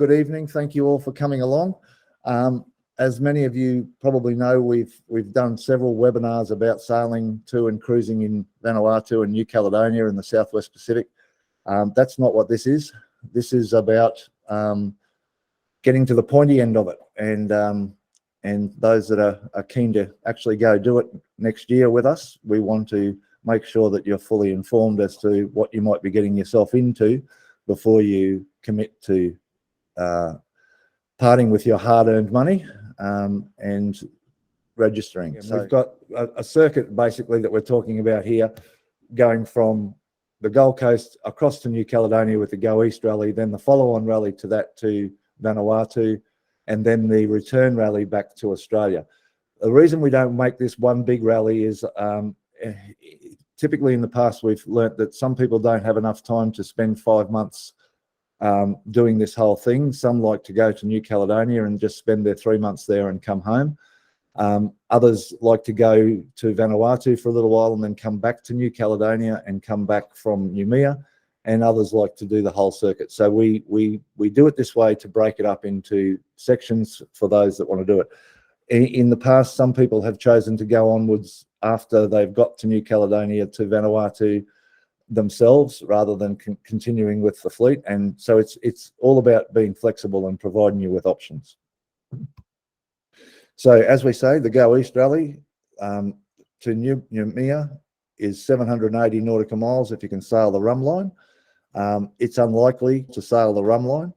Good evening. Thank you all for coming along. As many of you probably know, we've done several webinars about sailing to and cruising in Vanuatu and New Caledonia in the Southwest Pacific. That's not what this is. This is about getting to the pointy end of it, and those that are keen to actually go do it next year with us, we want to make sure that you're fully informed as to what you might be getting yourself into before you commit to parting with your hard-earned money and registering. Yeah, so we've got a circuit basically that we're talking about here, going from the Gold Coast across to New Caledonia with the Go East rally, then the follow-on rally to that to Vanuatu, and then the return rally back to Australia. The reason we don't make this one big rally is typically in the past we've learnt that some people don't have enough time to spend 5 months doing this whole thing. Some like to go to New Caledonia and just spend their 3 months there and come home. Others like to go to Vanuatu for a little while and then come back to New Caledonia and come back from Noumea, and others like to do the whole circuit. So we do it this way to break it up into sections for those that want to do it. In the past, some people have chosen to go onwards after they've got to New Caledonia to Vanuatu themselves rather than continuing with the fleet, and so it's all about being flexible and providing you with options. So as we say, the Go East rally to Noumea is 780 nautical miles if you can sail the rum line. It's unlikely to sail the rum line.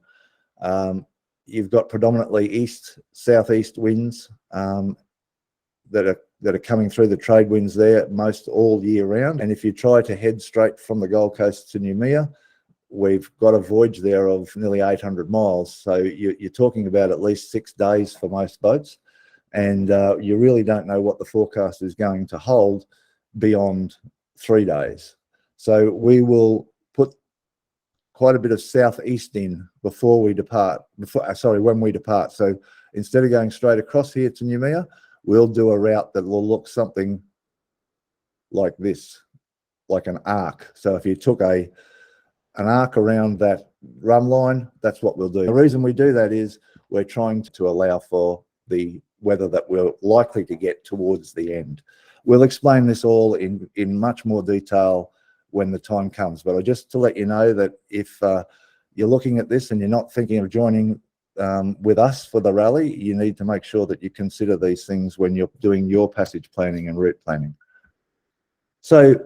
You've got predominantly southeast winds that are coming through, the trade winds there most all year round. And if you try to head straight from the Gold Coast to Noumea, we've got a voyage there of nearly 800 miles. So you're talking about at least 6 days for most boats. And you really don't know what the forecast is going to hold beyond 3 days. So we will put quite a bit of southeast in before we depart, when we depart. So instead of going straight across here to Noumea, we'll do a route that will look something like this, like an arc. So if you took an arc around that rum line, that's what we'll do. The reason we do that is we're trying to allow for the weather that we're likely to get towards the end. We'll explain this all in much more detail when the time comes, but just to let you know that if you're looking at this and you're not thinking of joining with us for the rally, you need to make sure that you consider these things when you're doing your passage planning and route planning. So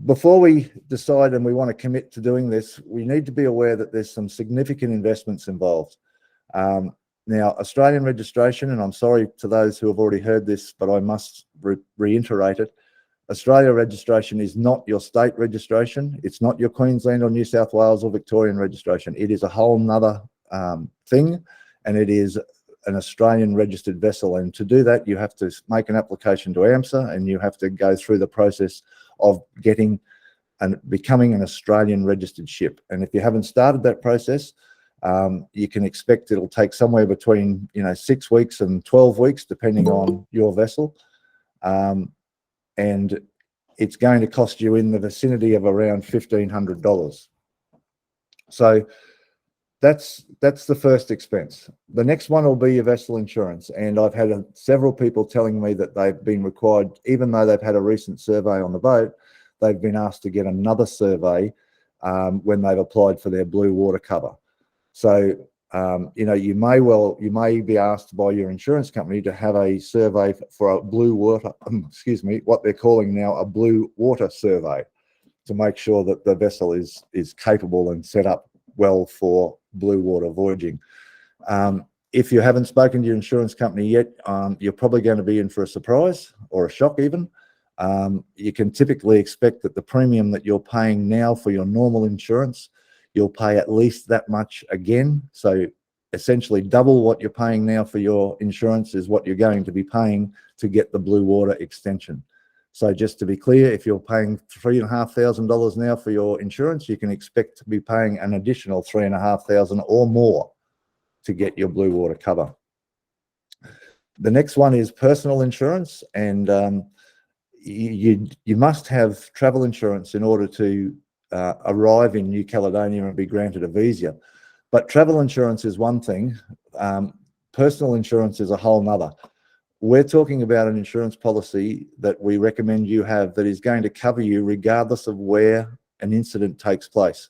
before we decide and we want to commit to doing this, we need to be aware that there's some significant investments involved. Now, Australian registration, and I'm sorry to those who have already heard this, but I must reiterate it. Australia registration is not your state registration. It's not your Queensland or New South Wales or Victorian registration. It is a whole nother thing, and it is an Australian registered vessel. And to do that, you have to make an application to AMSA, and you have to go through the process of getting and becoming an Australian registered ship. And if you haven't started that process, you can expect it'll take somewhere between 6 weeks and 12 weeks, depending on your vessel. And it's going to cost you in the vicinity of around $1,500. So that's the first expense. The next one will be your vessel insurance. And I've had several people telling me that they've been required, even though they've had a recent survey on the boat, they've been asked to get another survey when they've applied for their blue water cover. So you may be asked by your insurance company to have a survey for a blue water, what they're calling now a blue water survey, to make sure that the vessel is capable and set up well for blue water voyaging. If you haven't spoken to your insurance company yet, you're probably going to be in for a surprise or a shock even. You can typically expect that the premium that you're paying now for your normal insurance, you'll pay at least that much again. So essentially double what you're paying now for your insurance is what you're going to be paying to get the blue water extension. So just to be clear, if you're paying $3,500 now for your insurance, you can expect to be paying an additional $3,500 or more to get your blue water cover. The next one is personal insurance, and you must have travel insurance in order to arrive in New Caledonia and be granted a visa. But travel insurance is one thing. Personal insurance is a whole nother. We're talking about an insurance policy that we recommend you have that is going to cover you regardless of where an incident takes place.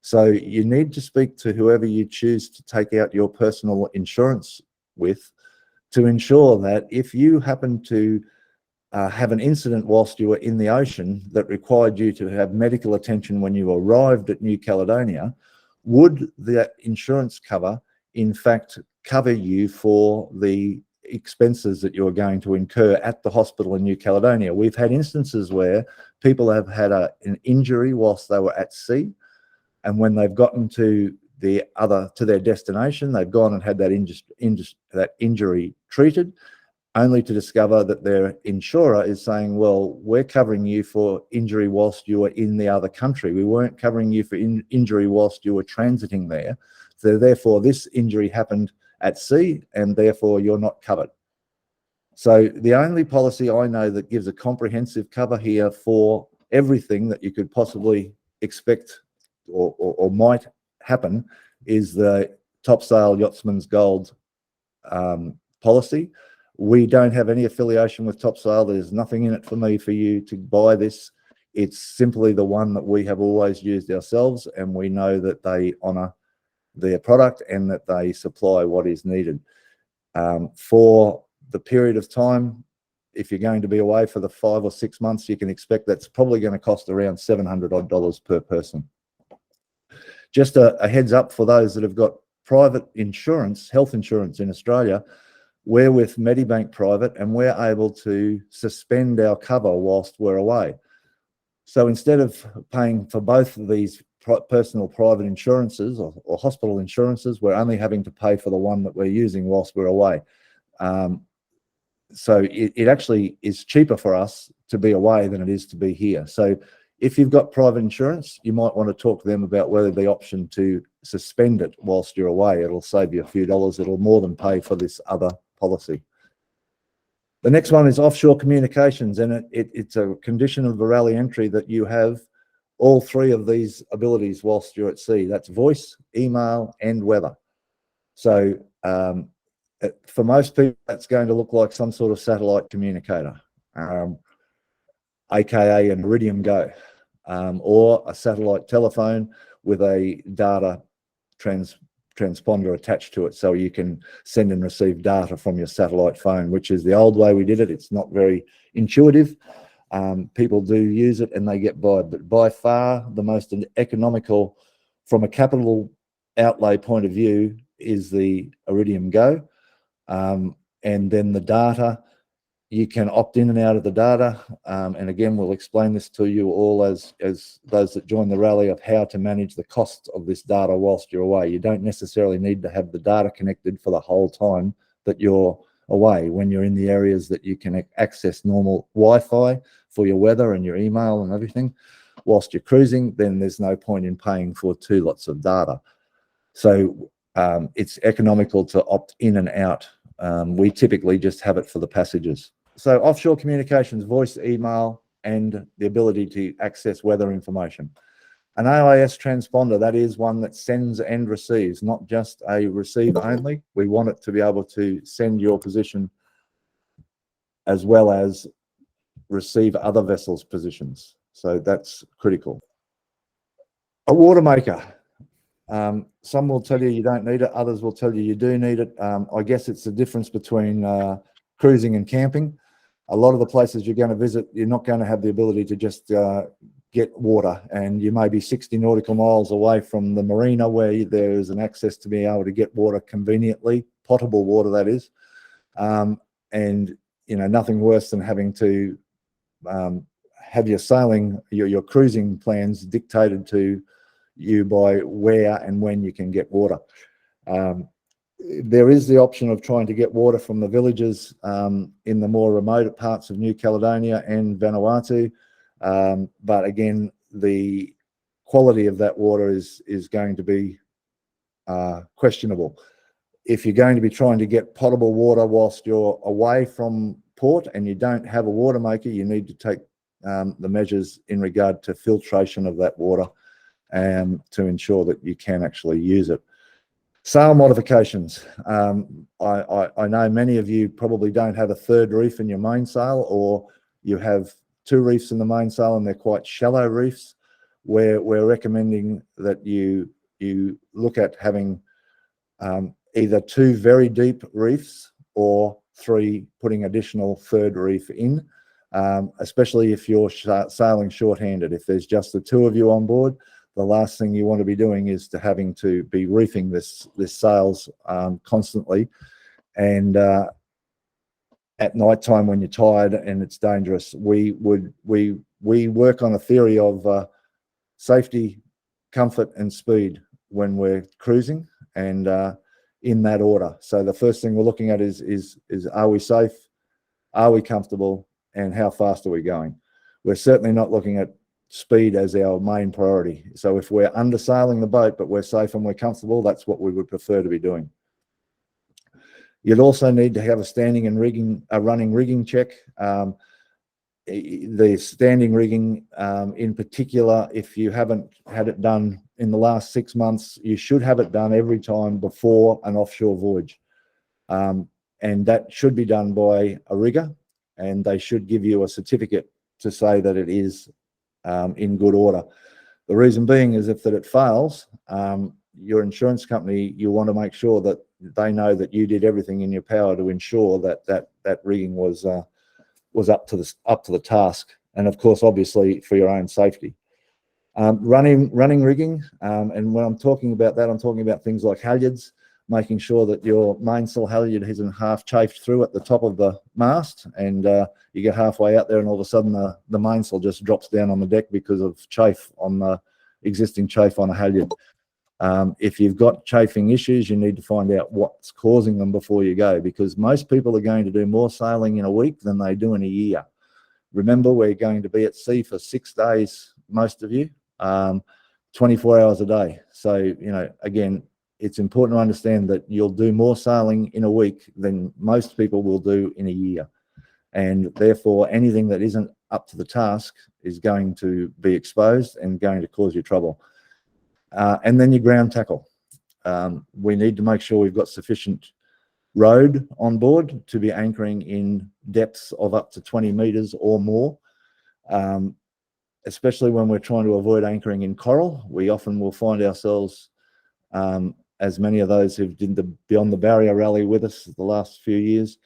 So you need to speak to whoever you choose to take out your personal insurance with to ensure that if you happen to have an incident whilst you were in the ocean that required you to have medical attention when you arrived at New Caledonia, would that insurance cover in fact cover you for the expenses that you're going to incur at the hospital in New Caledonia? We've had instances where people have had an injury whilst they were at sea, and when they've gotten to their destination, they've gone and had that injury treated, only to discover that their insurer is saying, well, we're covering you for injury whilst you were in the other country. We weren't covering you for injury whilst you were transiting there. So therefore, this injury happened at sea, and therefore you're not covered. So the only policy I know that gives a comprehensive cover here for everything that you could possibly expect or might happen is the Topsail Yachtsman's Gold policy. We don't have any affiliation with Topsail. There's nothing in it for me for you to buy this. It's simply the one that we have always used ourselves, and we know that they honour their product and that they supply what is needed. For the period of time, if you're going to be away for the 5 or 6 months, you can expect that's probably going to cost around $700 odd per person. Just a heads up for those that have got private insurance, health insurance in Australia, we're with Medibank Private, and we're able to suspend our cover whilst we're away. So instead of paying for both of these personal private insurances or hospital insurances, we're only having to pay for the one that we're using whilst we're away. So it actually is cheaper for us to be away than it is to be here. So if you've got private insurance, you might want to talk to them about whether the option to suspend it whilst you're away. It'll save you a few dollars. It'll more than pay for this other policy. The next one is offshore communications, and it's a condition of the rally entry that you have all three of these abilities whilst you're at sea. That's voice, email, and weather. So for most people, that's going to look like some sort of satellite communicator, aka an Iridium Go, or a satellite telephone with a data transponder attached to it, so you can send and receive data from your satellite phone, which is the old way we did it. It's not very intuitive. People do use it and they get by, but by far the most economical from a capital outlay point of view is the Iridium Go. And then the data, you can opt in and out of the data. And again, we'll explain this to you all as those that join the rally of how to manage the costs of this data whilst you're away. You don't necessarily need to have the data connected for the whole time that you're away. When you're in the areas that you can access normal Wi-Fi for your weather and your email and everything, whilst you're cruising, then there's no point in paying for 2 lots of data. So it's economical to opt in and out. We typically just have it for the passengers. So offshore communications, voice, email, and the ability to access weather information. An AIS transponder, that is one that sends and receives, not just a receive only. We want it to be able to send your position as well as receive other vessels' positions. So that's critical. A water maker. Some will tell you you don't need it. Others will tell you you do need it. I guess it's the difference between cruising and camping. A lot of the places you're going to visit, you're not going to have the ability to just get water, and you may be 60 nautical miles away from the marina where there is an access to be able to get water conveniently, potable water that is. And you know, nothing worse than having to have your sailing, your cruising plans dictated to you by where and when you can get water. There is the option of trying to get water from the villages in the more remote parts of New Caledonia and Vanuatu, but again, the quality of that water is going to be questionable. If you're going to be trying to get potable water whilst you're away from port and you don't have a water maker, you need to take the measures in regard to filtration of that water to ensure that you can actually use it. Sail modifications. I know many of you probably don't have a third reef in your mainsail, or you have two reefs in the mainsail and they're quite shallow reefs. Where we're recommending that you look at having either two very deep reefs or three, putting additional third reef in, especially if you're sailing short-handed. If there's just the two of you on board, the last thing you want to be doing is having to be reefing this sails constantly, and at night time when you're tired and it's dangerous. We work on a theory of safety, comfort, and speed when we're cruising, and in that order. So the first thing we're looking at is are we safe, are we comfortable, and how fast are we going? We're certainly not looking at speed as our main priority. So if we're undersailing the boat but we're safe and we're comfortable, that's what we would prefer to be doing. You'd also need to have a standing and running rigging check. The standing rigging, in particular, if you haven't had it done in the last 6 months, you should have it done every time before an offshore voyage. And that should be done by a rigger, and they should give you a certificate to say that it is in good order. The reason being is if it fails, your insurance company, you want to make sure that they know that you did everything in your power to ensure that that rigging was up to the task, and of course, obviously, for your own safety. Running rigging, and when I'm talking about that, I'm talking about things like halyards, making sure that your mainsail halyard isn't half chafed through at the top of the mast, and you get halfway out there and all of a sudden the mainsail just drops down on the deck because of chafe on the existing chafe on a halyard. If you've got chafing issues, you need to find out what's causing them before you go, because most people are going to do more sailing in a week than they do in a year. Remember, we're going to be at sea for 6 days, most of you, 24 hours a day. So, you know, again, it's important to understand that you'll do more sailing in a week than most people will do in a year. And therefore, anything that isn't up to the task is going to be exposed and going to cause you trouble. And then your ground tackle. We need to make sure we've got sufficient rode on board to be anchoring in depths of up to 20 meters or more, especially when we're trying to avoid anchoring in coral. We often will find ourselves, as many of those who've did the Beyond the Barrier rally with us the last few years,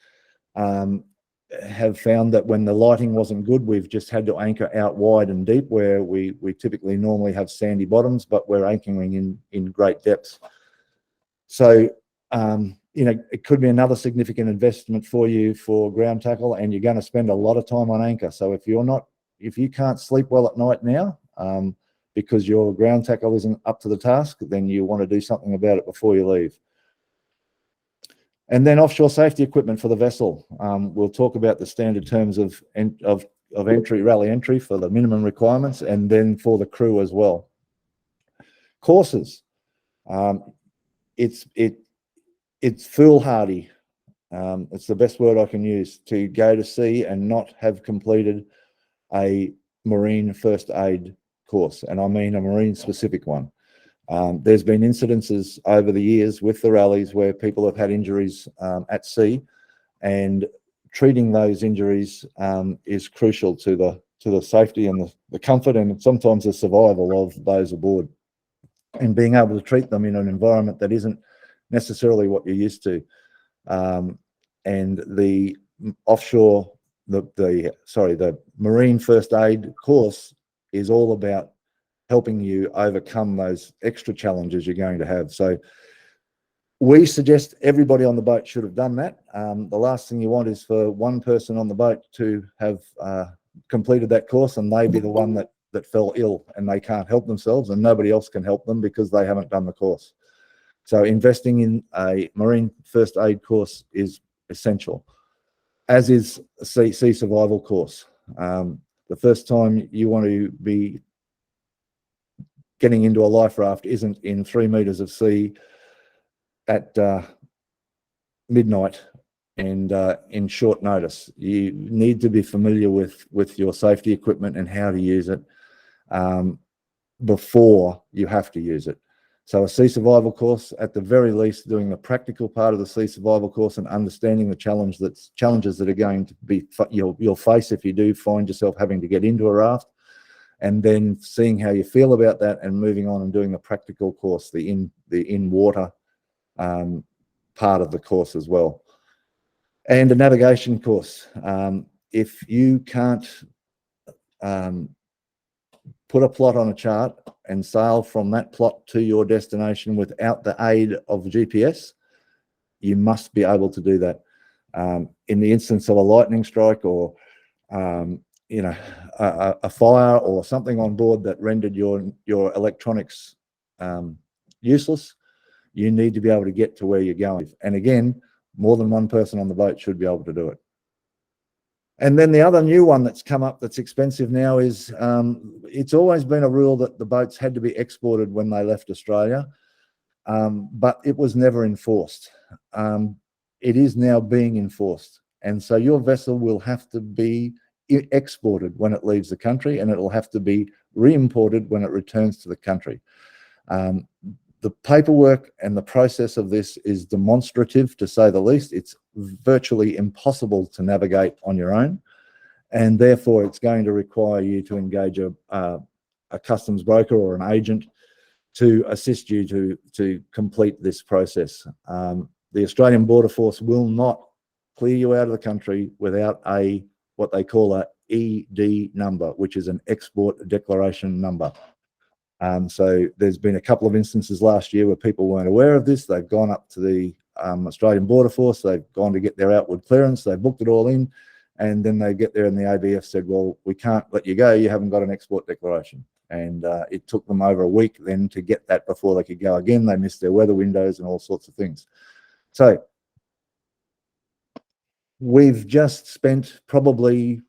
have found that when the lighting wasn't good, we've just had to anchor out wide and deep, where we typically normally have sandy bottoms, but we're anchoring in great depths. So, you know, it could be another significant investment for you for ground tackle, and you're going to spend a lot of time on anchor. So if you can't sleep well at night now, because your ground tackle isn't up to the task, then you want to do something about it before you leave. And then offshore safety equipment for the vessel. We'll talk about the standard terms of entry, rally entry for the minimum requirements, and then for the crew as well. Courses. It's foolhardy. It's the best word I can use to go to sea and not have completed a marine first aid course, and I mean a marine specific one. There's been incidences over the years with the rallies where people have had injuries at sea, and treating those injuries is crucial to the safety and the comfort and sometimes the survival of those aboard, and being able to treat them in an environment that isn't necessarily what you're used to. And the offshore, the marine first aid course is all about helping you overcome those extra challenges you're going to have. So we suggest everybody on the boat should have done that. The last thing you want is for one person on the boat to have completed that course and they be the one that fell ill and they can't help themselves, and nobody else can help them because they haven't done the course. So investing in a marine first aid course is essential, as is a sea survival course. The first time you want to be getting into a life raft isn't in 3 meters of sea at midnight and in short notice. You need to be familiar with your safety equipment and how to use it before you have to use it. So a sea survival course, at the very least, doing the practical part of the sea survival course and understanding the challenges that are going to be you'll face if you do find yourself having to get into a raft, and then seeing how you feel about that and moving on and doing the practical course, the in water part of the course as well. And a navigation course. If you can't put a plot on a chart and sail from that plot to your destination without the aid of GPS, you must be able to do that. In the instance of a lightning strike or a fire or something on board that rendered your electronics useless, you need to be able to get to where you're going. And again, more than one person on the boat should be able to do it. And then the other new one that's come up that's expensive now is it's always been a rule that the boats had to be exported when they left Australia, but it was never enforced. It is now being enforced. And so your vessel will have to be exported when it leaves the country, and it'll have to be re-imported when it returns to the country. The paperwork and the process of this is demonstrative, to say the least. It's virtually impossible to navigate on your own, and therefore it's going to require you to engage a customs broker or an agent to assist you to complete this process. The Australian Border Force will not clear you out of the country without what they call a ED number, which is an export declaration number. So there's been a couple of instances last year where people weren't aware of this. They've gone up to the Australian Border Force, they've gone to get their outward clearance, they booked it all in, and then they get there and the ABF said, well, we can't let you go, you haven't got an export declaration. And it took them over a week then to get that before they could go again. They missed their weather windows and all sorts of things. So we've just spent probably,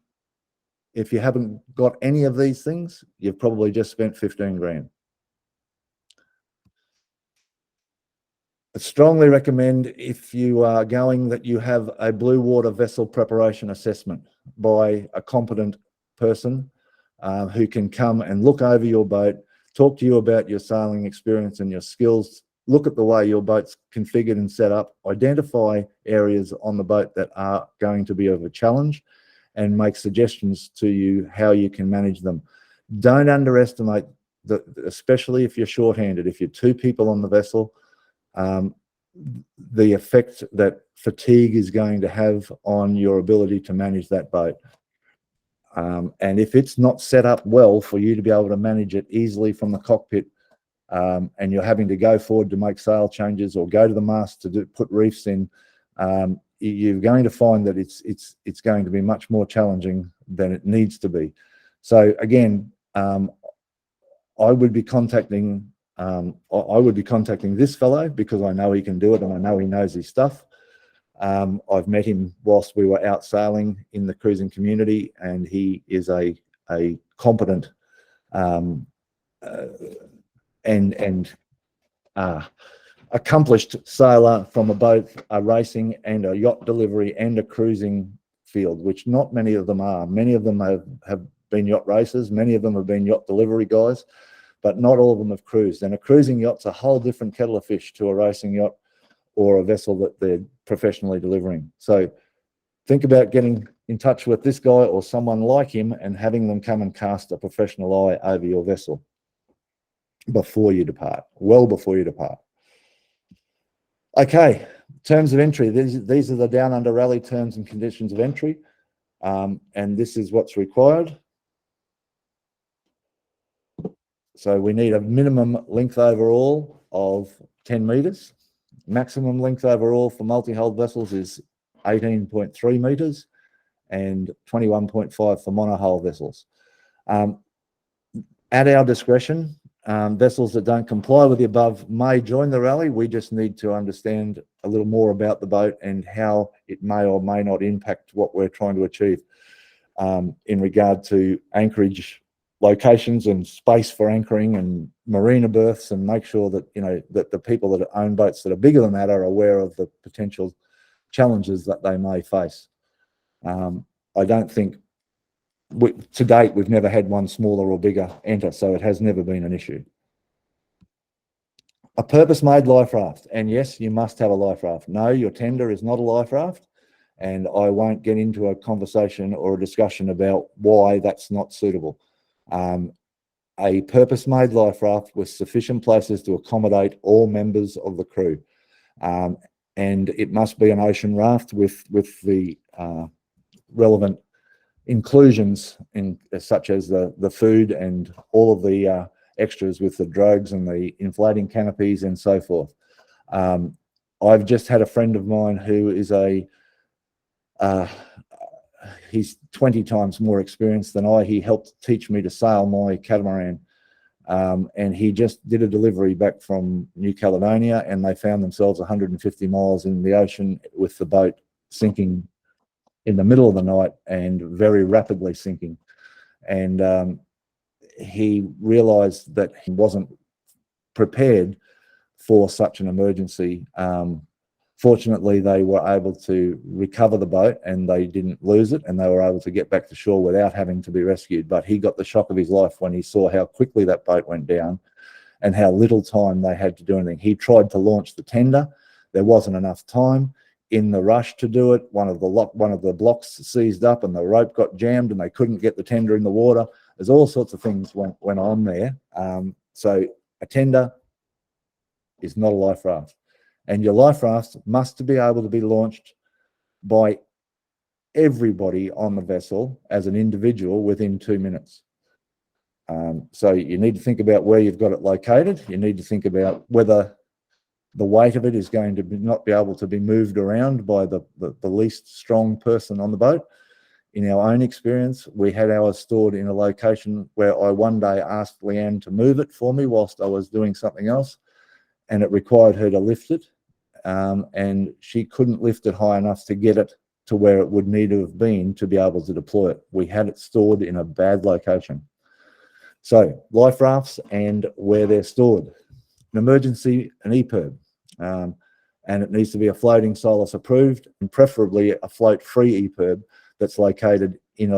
if you haven't got any of these things, you've probably just spent 15 grand. I strongly recommend, if you are going, that you have a blue water vessel preparation assessment by a competent person who can come and look over your boat, talk to you about your sailing experience and your skills, look at the way your boat's configured and set up, identify areas on the boat that are going to be of a challenge, and make suggestions to you how you can manage them. Don't underestimate, especially if you're shorthanded, if you're two people on the vessel, the effect that fatigue is going to have on your ability to manage that boat. And if it's not set up well for you to be able to manage it easily from the cockpit, and you're having to go forward to make sail changes or go to the mast to put reefs in, you're going to find that it's going to be much more challenging than it needs to be. So again, I would be contacting this fellow because I know he can do it and I know he knows his stuff. I've met him whilst we were out sailing in the cruising community, and he is a competent and accomplished sailor from both a racing and a yacht delivery and a cruising field, which not many of them are. Many of them have been yacht racers, many of them have been yacht delivery guys, but not all of them have cruised. And a cruising yacht's a whole different kettle of fish to a racing yacht or a vessel that they're professionally delivering. So think about getting in touch with this guy or someone like him and having them come and cast a professional eye over your vessel before you depart, well before you depart. Okay, terms of entry. These are the Down Under Rally terms and conditions of entry, and this is what's required. So we need a minimum length overall of 10 metres. Maximum length overall for multi-hull vessels is 18.3 metres and 21.5 for monohull vessels. At our discretion, vessels that don't comply with the above may join the rally. We just need to understand a little more about the boat and how it may or may not impact what we're trying to achieve in regard to anchorage locations and space for anchoring and marina berths, and make sure that that the people that own boats that are bigger than that are aware of the potential challenges that they may face. I don't think to date we've never had one smaller or bigger enter, so it has never been an issue. A purpose-made life raft, and yes, you must have a life raft. No, your tender is not a life raft, and I won't get into a conversation or a discussion about why that's not suitable. A purpose-made life raft with sufficient places to accommodate all members of the crew, and it must be an ocean raft with the relevant inclusions in such as the food and all of the extras with the drugs and the inflating canopies and so forth. I've just had a friend of mine who is he's 20 times more experienced than I. He helped teach me to sail my catamaran. And he just did a delivery back from New Caledonia, and they found themselves 150 miles in the ocean with the boat sinking in the middle of the night and very rapidly sinking. And he realized that he wasn't prepared for such an emergency. Fortunately, they were able to recover the boat and they didn't lose it, and they were able to get back to shore without having to be rescued. But he got the shock of his life when he saw how quickly that boat went down and how little time they had to do anything. He tried to launch the tender. There wasn't enough time. In the rush to do it, one of the blocks seized up and the rope got jammed and they couldn't get the tender in the water. There's all sorts of things went on there. So a tender is not a life raft. And your life raft must be able to be launched by everybody on the vessel as an individual within 2 minutes. So you need to think about where you've got it located. You need to think about whether the weight of it is going to not be able to be moved around by the least strong person on the boat. In our own experience, we had ours stored in a location where I one day asked Leanne to move it for me whilst I was doing something else, and it required her to lift it. And she couldn't lift it high enough to get it to where it would need to have been to be able to deploy it. We had it stored in a bad location. So life rafts and where they're stored. An emergency, an EPIRB, and it needs to be a floating SOLAS approved, and preferably a float-free EPIRB that's located in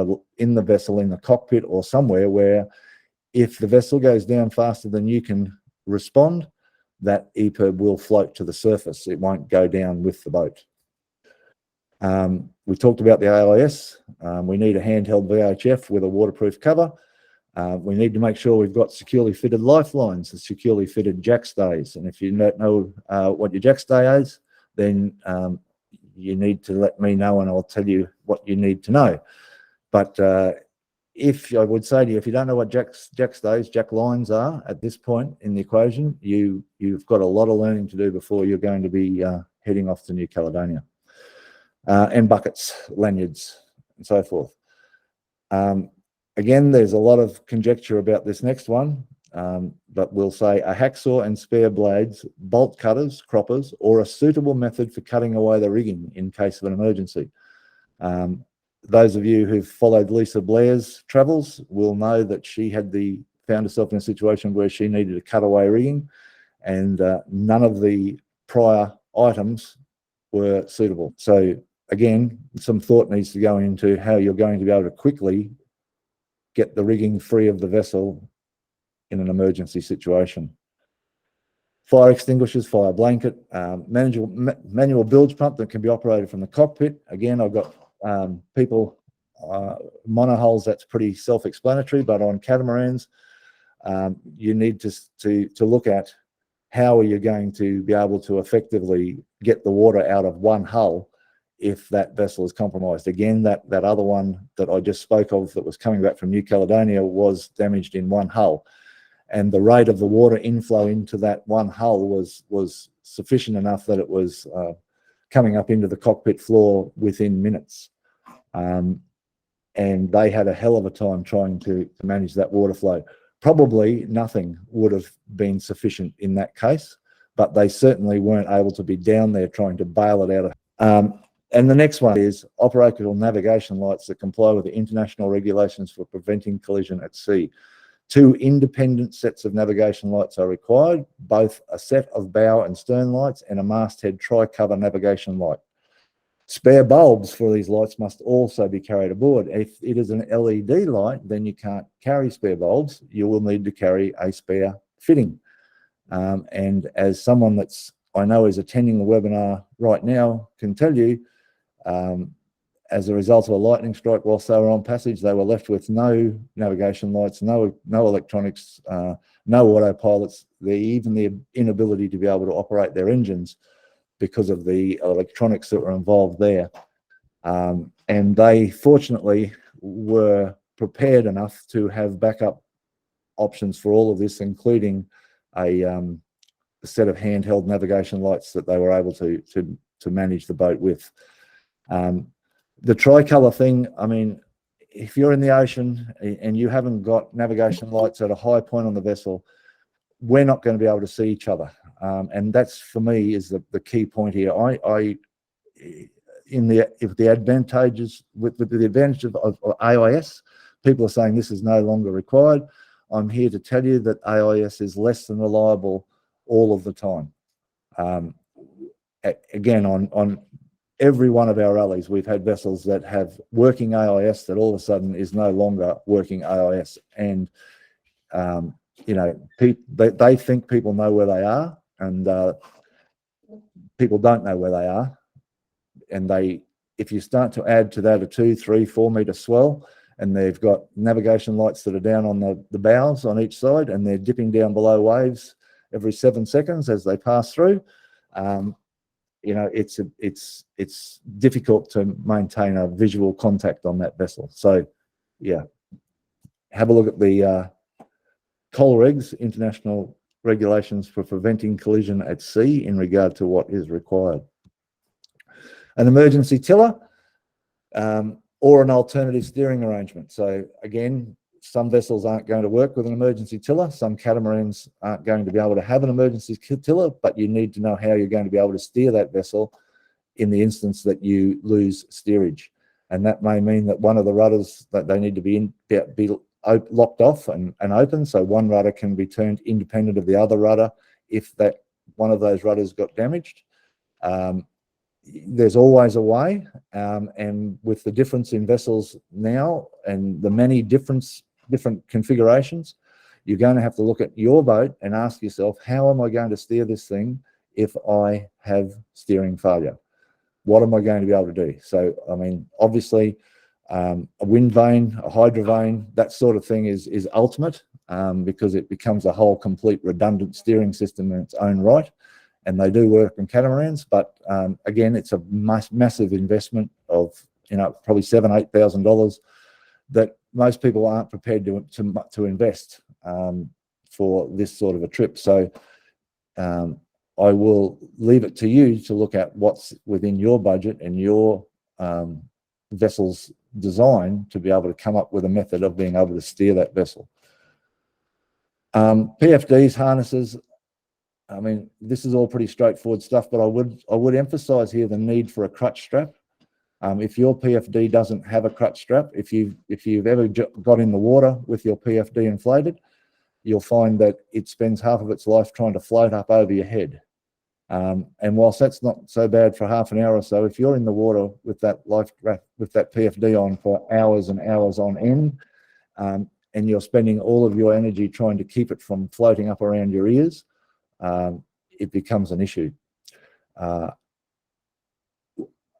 the vessel, in the cockpit or somewhere where if the vessel goes down faster than you can respond, that EPIRB will float to the surface. It won't go down with the boat. We talked about the AIS. We need a handheld VHF with a waterproof cover. We need to make sure we've got securely fitted lifelines and securely fitted jack stays. And if you don't know what your jack stay is, then you need to let me know and I'll tell you what you need to know. But if I would say to you, if you don't know what jack stays, jack lines are at this point in the equation, you've got a lot of learning to do before you're going to be heading off to New Caledonia. And buckets, lanyards, and so forth. Again, there's a lot of conjecture about this next one, but we'll say a hacksaw and spare blades, bolt cutters, croppers, or a suitable method for cutting away the rigging in case of an emergency. Those of you who've followed Lisa Blair's travels will know that she found herself in a situation where she needed to cut away rigging, and none of the prior items were suitable. So again, some thought needs to go into how you're going to be able to quickly get the rigging free of the vessel in an emergency situation. Fire extinguishers, fire blanket, manual bilge pump that can be operated from the cockpit. Again, I've got monohulls, that's pretty self-explanatory, but on catamarans, you need to look at how are you going to be able to effectively get the water out of one hull if that vessel is compromised. Again, that other one that I just spoke of that was coming back from New Caledonia was damaged in one hull, and the rate of the water inflow into that one hull was sufficient enough that it was coming up into the cockpit floor within minutes. And they had a hell of a time trying to manage that water flow. Probably nothing would have been sufficient in that case, but they certainly weren't able to be down there trying to bail it out of. And the next one is operational navigation lights that comply with the international regulations for preventing collision at sea. 2 independent sets of navigation lights are required, both a set of bow and stern lights and a masthead tri-cover navigation light. Spare bulbs for these lights must also be carried aboard. If it is an LED light, then you can't carry spare bulbs. You will need to carry a spare fitting. And as someone that's I know is attending the webinar right now can tell you, as a result of a lightning strike whilst they were on passage, they were left with no navigation lights, no electronics, no autopilots, even the inability to be able to operate their engines because of the electronics that were involved there. And they fortunately were prepared enough to have backup options for all of this, including a set of handheld navigation lights that they were able to manage the boat with. The tricolour thing, I mean, if you're in the ocean and you haven't got navigation lights at a high point on the vessel, we're not going to be able to see each other. And that's, for me, is the key point here. If the advantages with the advantage of AIS, people are saying this is no longer required. I'm here to tell you that AIS is less than reliable all of the time. Again, on every one of our rallies, we've had vessels that have working AIS that all of a sudden is no longer working AIS, and you know, they think people know where they are, and people don't know where they are. And if you start to add to that a 2, 3, 4 meter swell, and they've got navigation lights that are down on the bows on each side, and they're dipping down below waves every 7 seconds as they pass through, you know, it's difficult to maintain a visual contact on that vessel. So, yeah, have a look at the COLREG's International Regulations for Preventing Collision at Sea in regard to what is required. An emergency tiller or an alternative steering arrangement. So again, some vessels aren't going to work with an emergency tiller. Some catamarans aren't going to be able to have an emergency tiller, but you need to know how you're going to be able to steer that vessel in the instance that you lose steerage. And that may mean that one of the rudders that they need to be locked off and open, so one rudder can be turned independent of the other rudder if that one of those rudders got damaged. There's always a way, and with the difference in vessels now and the many different configurations, you're going to have to look at your boat and ask yourself, how am I going to steer this thing if I have steering failure? What am I going to be able to do? So, I mean, obviously, a wind vane, a hydro vane, that sort of thing is ultimate, because it becomes a whole complete redundant steering system in its own right. And they do work on catamarans, but again, it's a massive investment of, you know, probably $7,000 to $8,000 that most people aren't prepared to invest for this sort of a trip. So I will leave it to you to look at what's within your budget and your vessel's design to be able to come up with a method of being able to steer that vessel. PFDs, harnesses. I mean, this is all pretty straightforward stuff, but I would emphasize here the need for a crutch strap. If your PFD doesn't have a crutch strap, if you've ever got in the water with your PFD inflated, you'll find that it spends half of its life trying to float up over your head. And whilst that's not so bad for half an hour or so, if you're in the water with that PFD on for hours and hours on end, and you're spending all of your energy trying to keep it from floating up around your ears, it becomes an issue. A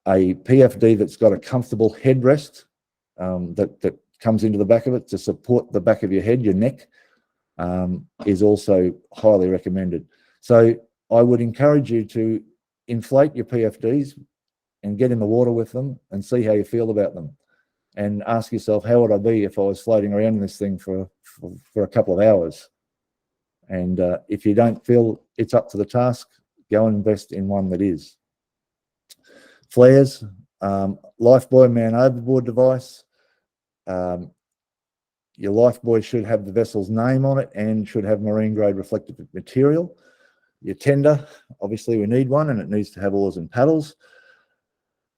PFD that's got a comfortable headrest that comes into the back of it to support the back of your head, your neck, is also highly recommended. So I would encourage you to inflate your PFDs and get in the water with them and see how you feel about them, and ask yourself, how would I be if I was floating around in this thing for a couple of hours? And if you don't feel it's up to the task, go and invest in one that is. Flares, lifebuoy man overboard device. Your lifebuoy should have the vessel's name on it and should have marine grade reflective material. Your tender, obviously we need one, and it needs to have oars and paddles.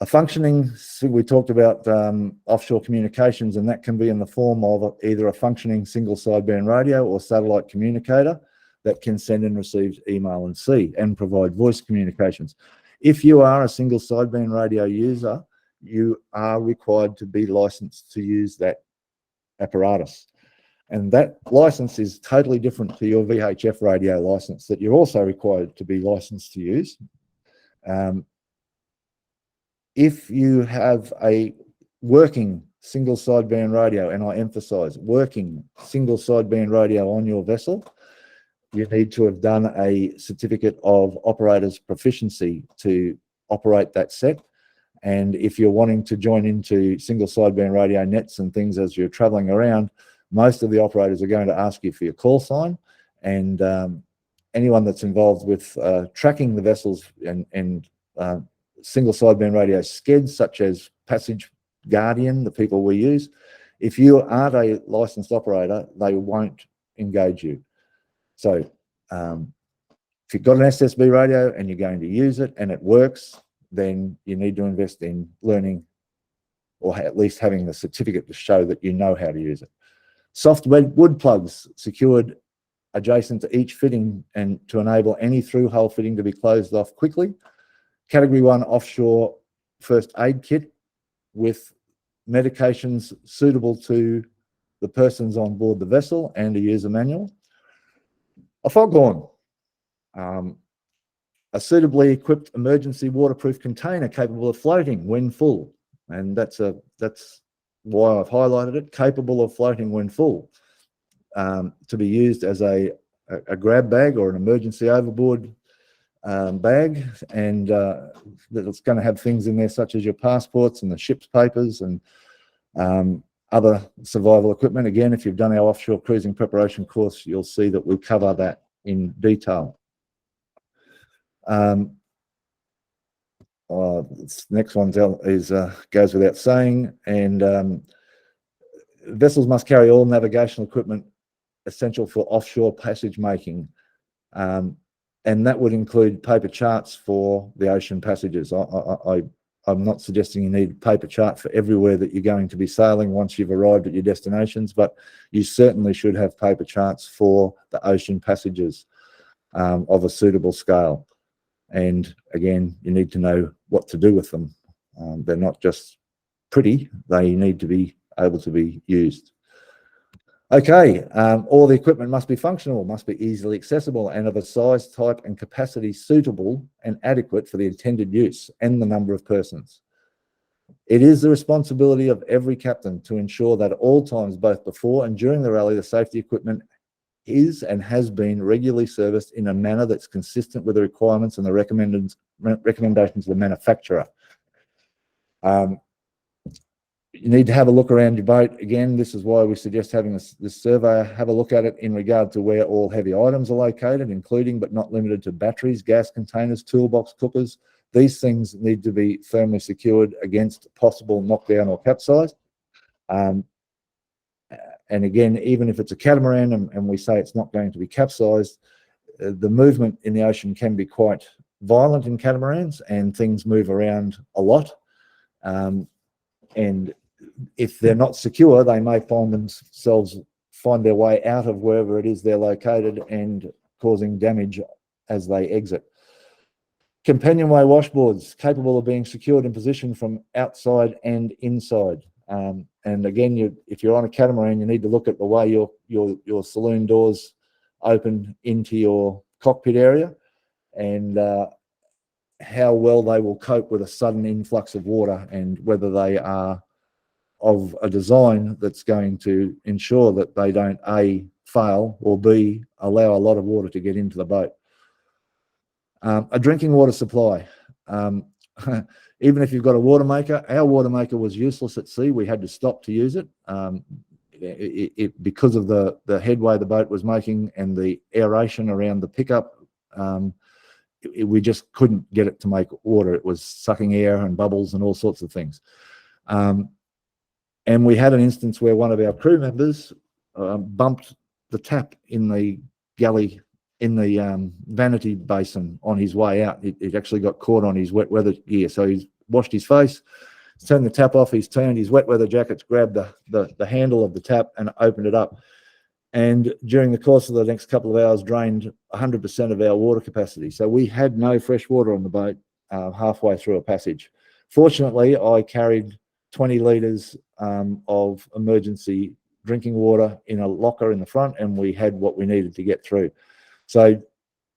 A functioning, we talked about offshore communications, and that can be in the form of either a functioning single sideband radio or satellite communicator that can send and receive email and see and provide voice communications. If you are a single sideband radio user, you are required to be licensed to use that apparatus. And that license is totally different to your VHF radio license that you're also required to be licensed to use. If you have a working single sideband radio, and I emphasize working single sideband radio on your vessel, you need to have done a certificate of operator's proficiency to operate that set. And if you're wanting to join into single sideband radio nets and things as you're traveling around, most of the operators are going to ask you for your call sign, and anyone that's involved with tracking the vessels and single sideband radio skeds, such as Passage Guardian, the people we use, if you aren't a licensed operator, they won't engage you. So if you've got an SSB radio and you're going to use it and it works, then you need to invest in learning, or at least having the certificate to show that you know how to use it. Soft wood plugs secured adjacent to each fitting and to enable any through-hole fitting to be closed off quickly. Category 1 offshore first aid kit with medications suitable to the persons on board the vessel and a user manual. A foghorn, a suitably equipped emergency waterproof container capable of floating when full, and that's why I've highlighted it, capable of floating when full, to be used as a grab bag or an emergency overboard bag, and it's going to have things in there such as your passports and the ship's papers and other survival equipment. Again, if you've done our offshore cruising preparation course, you'll see that we cover that in detail. This next one goes without saying, and vessels must carry all navigational equipment essential for offshore passage making, and that would include paper charts for the ocean passages. I'm not suggesting you need a paper chart for everywhere that you're going to be sailing once you've arrived at your destinations, but you certainly should have paper charts for the ocean passages of a suitable scale. And again, you need to know what to do with them. They're not just pretty, they need to be able to be used. Okay, all the equipment must be functional, must be easily accessible, and of a size, type, and capacity suitable and adequate for the intended use and the number of persons. It is the responsibility of every captain to ensure that at all times, both before and during the rally, the safety equipment is and has been regularly serviced in a manner that's consistent with the requirements and the recommendations of the manufacturer. You need to have a look around your boat. Again, this is why we suggest having this surveyor have a look at it in regard to where all heavy items are located, including but not limited to batteries, gas containers, toolbox, cookers. These things need to be firmly secured against possible knockdown or capsize. And again, even if it's a catamaran and we say it's not going to be capsized, the movement in the ocean can be quite violent in catamarans, and things move around a lot. And if they're not secure, they may find their way out of wherever it is they're located and causing damage as they exit. Companionway washboards capable of being secured in position from outside and inside. And again, if you're on a catamaran, you need to look at the way your saloon doors open into your cockpit area, and how well they will cope with a sudden influx of water, and whether they are of a design that's going to ensure that they don't A, fail, or B, allow a lot of water to get into the boat. A drinking water supply. Even if you've got a water maker, our water maker was useless at sea. We had to stop to use it. Because of the headway the boat was making and the aeration around the pickup, we just couldn't get it to make water. It was sucking air and bubbles and all sorts of things. And we had an instance where one of our crew members bumped the tap in the galley, in the vanity basin on his way out. It actually got caught on his wet weather gear. So he's washed his face, turned the tap off, he's turned his wet weather jackets, grabbed the handle of the tap and opened it up. And during the course of the next couple of hours, drained 100% of our water capacity. So we had no fresh water on the boat halfway through a passage. Fortunately, I carried 20 litres of emergency drinking water in a locker in the front, and we had what we needed to get through. So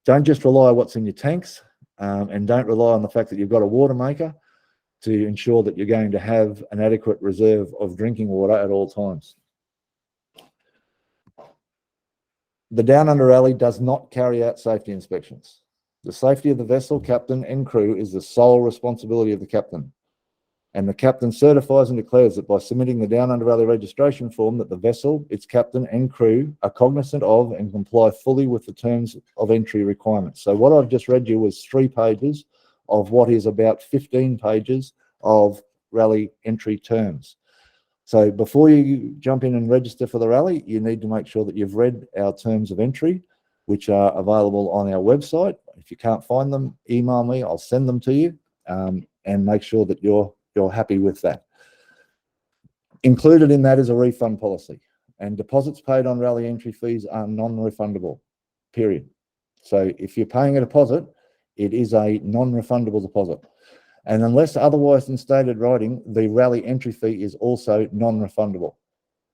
don't just rely on what's in your tanks, and don't rely on the fact that you've got a water maker to ensure that you're going to have an adequate reserve of drinking water at all times. The Down Under Rally does not carry out safety inspections. The safety of the vessel, captain, and crew is the sole responsibility of the captain. And the captain certifies and declares that by submitting the Down Under Rally registration form that the vessel, its captain and crew are cognizant of and comply fully with the terms of entry requirements. So what I've just read you was 3 pages of what is about 15 pages of rally entry terms. So before you jump in and register for the rally, you need to make sure that you've read our terms of entry, which are available on our website. If you can't find them, email me, I'll send them to you, and make sure that you're happy with that. Included in that is a refund policy, and deposits paid on rally entry fees are non-refundable, period. So if you're paying a deposit, it is a non-refundable deposit. And unless otherwise in stated writing, the rally entry fee is also non-refundable.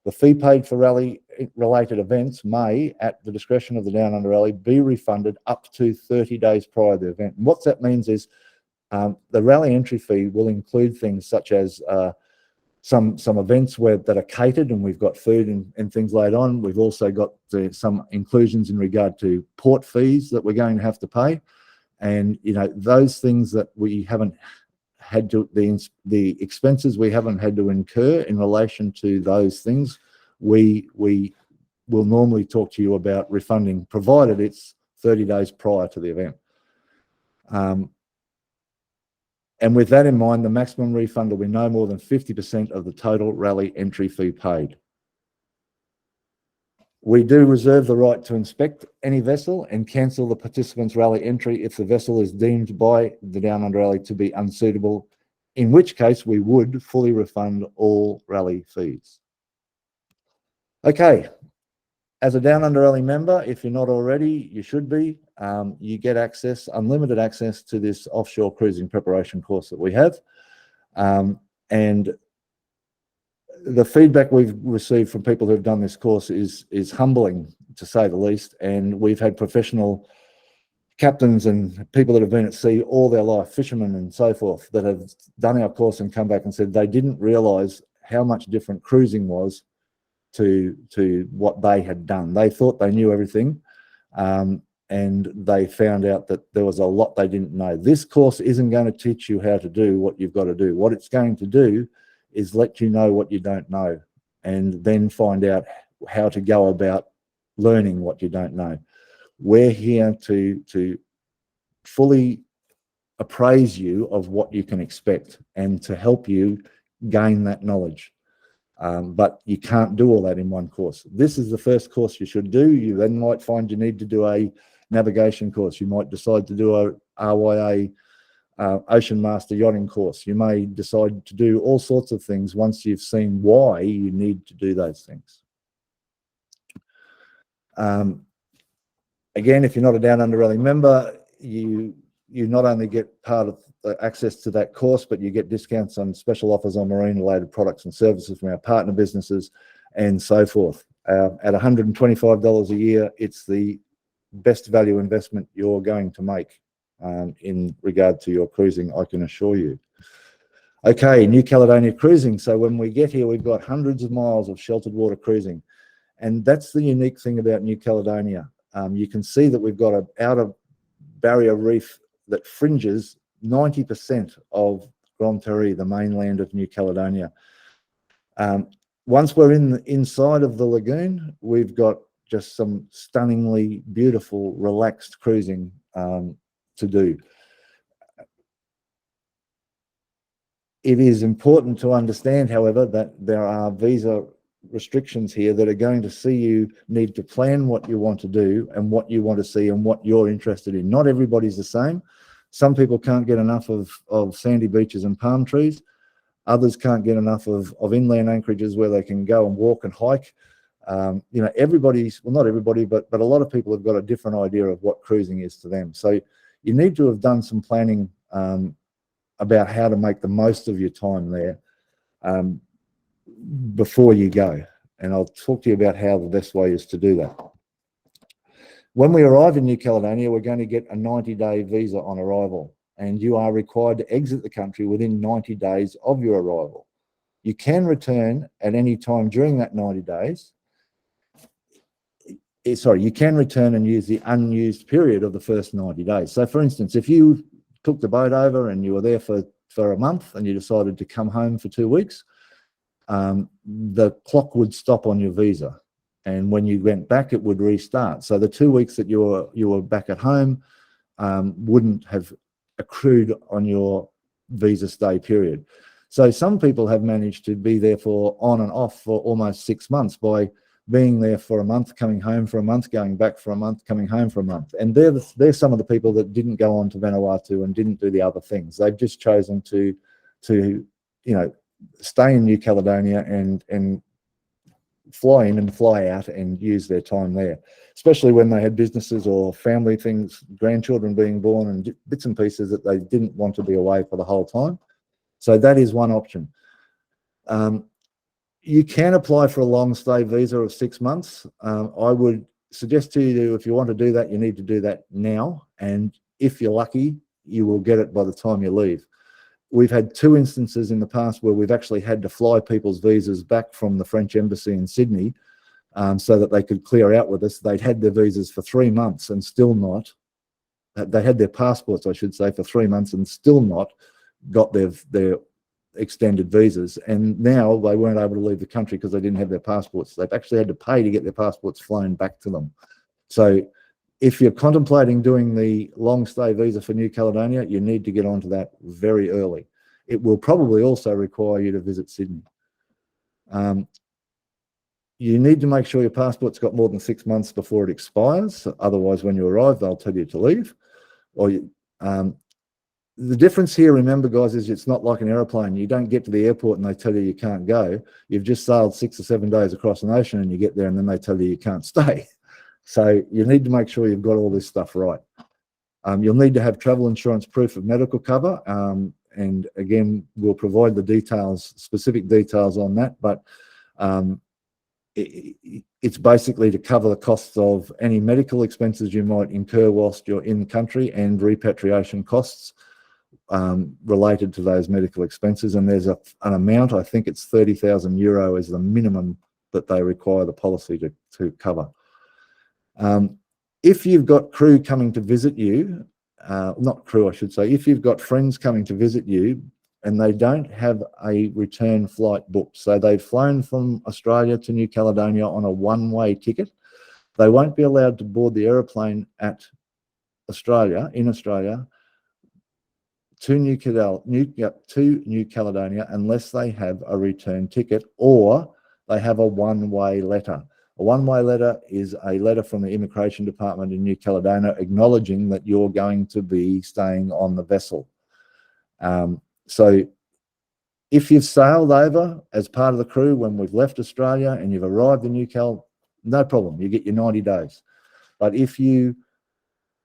The fee paid for rally-related events may, at the discretion of the Down Under Rally, be refunded up to 30 days prior to the event. And what that means is the rally entry fee will include things such as some events that are catered, and we've got food and things laid on. We've also got some inclusions in regard to port fees that we're going to have to pay. And, you know, those things that we haven't had to, the expenses we haven't had to incur in relation to those things, we will normally talk to you about refunding, provided it's 30 days prior to the event. And with that in mind, the maximum refund will be no more than 50% of the total rally entry fee paid. We do reserve the right to inspect any vessel and cancel the participant's rally entry if the vessel is deemed by the Down Under Rally to be unsuitable, in which case we would fully refund all rally fees. Okay, as a Down Under Rally member, if you're not already, you should be. You get access, unlimited access to this offshore cruising preparation course that we have. And the feedback we've received from people who have done this course is humbling, to say the least. And we've had professional captains and people that have been at sea all their life, fishermen and so forth, that have done our course and come back and said they didn't realize how much different cruising was to what they had done. They thought they knew everything, and they found out that there was a lot they didn't know. This course isn't going to teach you how to do what you've got to do. What it's going to do is let you know what you don't know, and then find out how to go about learning what you don't know. We're here to fully appraise you of what you can expect and to help you gain that knowledge. But you can't do all that in one course. This is the first course you should do. You then might find you need to do a navigation course. You might decide to do a RYA Ocean Master Yachting course. You may decide to do all sorts of things once you've seen why you need to do those things. Again, if you're not a Down Under Rally member, you not only get part of access to that course, but you get discounts on special offers on marine-related products and services from our partner businesses and so forth. At $125 a year, it's the best value investment you're going to make in regard to your cruising, I can assure you. Okay, New Caledonia cruising. So when we get here, we've got hundreds of miles of sheltered water cruising. And that's the unique thing about New Caledonia. You can see that we've got an outer barrier reef that fringes 90% of Grand Terre, the mainland of New Caledonia. Once we're inside of the lagoon, we've got just some stunningly beautiful, relaxed cruising to do. It is important to understand, however, that there are visa restrictions here that are going to see you need to plan what you want to do and what you want to see and what you're interested in. Not everybody's the same. Some people can't get enough of sandy beaches and palm trees. Others can't get enough of inland anchorages where they can go and walk and hike. You know, everybody's, well, not everybody, but a lot of people have got a different idea of what cruising is to them. So you need to have done some planning about how to make the most of your time there before you go. and I'll talk to you about how the best way is to do that. When we arrive in New Caledonia, we're going to get a 90-day visa on arrival, and you are required to exit the country within 90 days of your arrival. You can return at any time during that 90 days. Sorry, you can return and use the unused period of the first 90 days. So for instance, if you took the boat over and you were there for a month and you decided to come home for 2 weeks, the clock would stop on your visa. And when you went back, it would restart. So the 2 weeks that you were back at home wouldn't have accrued on your visa stay period. So some people have managed to be there for on and off for almost 6 months by being there for a month, coming home for a month, going back for a month, coming home for a month. And they're some of the people that didn't go on to Vanuatu and didn't do the other things. They've just chosen to stay in New Caledonia and fly in and fly out and use their time there, especially when they had businesses or family things, grandchildren being born and bits and pieces that they didn't want to be away for the whole time. So that is one option. You can apply for a long stay visa of 6 months. I would suggest to you, if you want to do that, you need to do that now. And if you're lucky, you will get it by the time you leave. We've had 2 instances in the past where we've actually had to fly people's visas back from the French embassy in Sydney so that they could clear out with us. They'd had their visas for 3 months and still not. They had their passports, I should say, for 3 months and still not got their extended visas, and now they weren't able to leave the country because they didn't have their passports. They've actually had to pay to get their passports flown back to them. So if you're contemplating doing the long stay visa for New Caledonia, you need to get onto that very early. It will probably also require you to visit Sydney. You need to make sure your passport's got more than 6 months before it expires. Otherwise, when you arrive, they'll tell you to leave. Or the difference here, remember, guys, is it's not like an aeroplane. You don't get to the airport and they tell you you can't go. You've just sailed 6 or 7 days across an ocean and you get there and then they tell you you can't stay. So you need to make sure you've got all this stuff right. You'll need to have travel insurance proof of medical cover. And again, we'll provide the details, specific details on that. But it's basically to cover the costs of any medical expenses you might incur whilst you're in the country and repatriation costs related to those medical expenses. And there's an amount, I think it's €30,000 is the minimum that they require the policy to cover. If you've got crew coming to visit you, not crew, I should say, if you've got friends coming to visit you and they don't have a return flight booked, so they've flown from Australia to New Caledonia on a one-way ticket, they won't be allowed to board the aeroplane in Australia, to New Caledonia unless they have a return ticket or they have a one-way letter. A one-way letter is a letter from the Immigration Department in New Caledonia acknowledging that you're going to be staying on the vessel. So if you've sailed over as part of the crew when we've left Australia and you've arrived in New Cal, no problem, you get your 90 days. But if you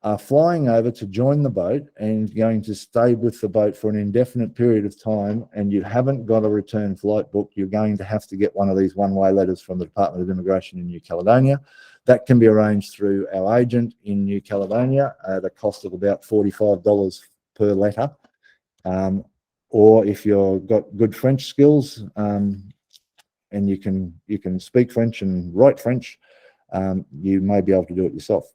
are flying over to join the boat and going to stay with the boat for an indefinite period of time and you haven't got a return flight book, you're going to have to get one of these one-way letters from the Department of Immigration in New Caledonia. That can be arranged through our agent in New Caledonia at a cost of about $45 per letter. Or if you've got good French skills and you can speak French and write French, you may be able to do it yourself.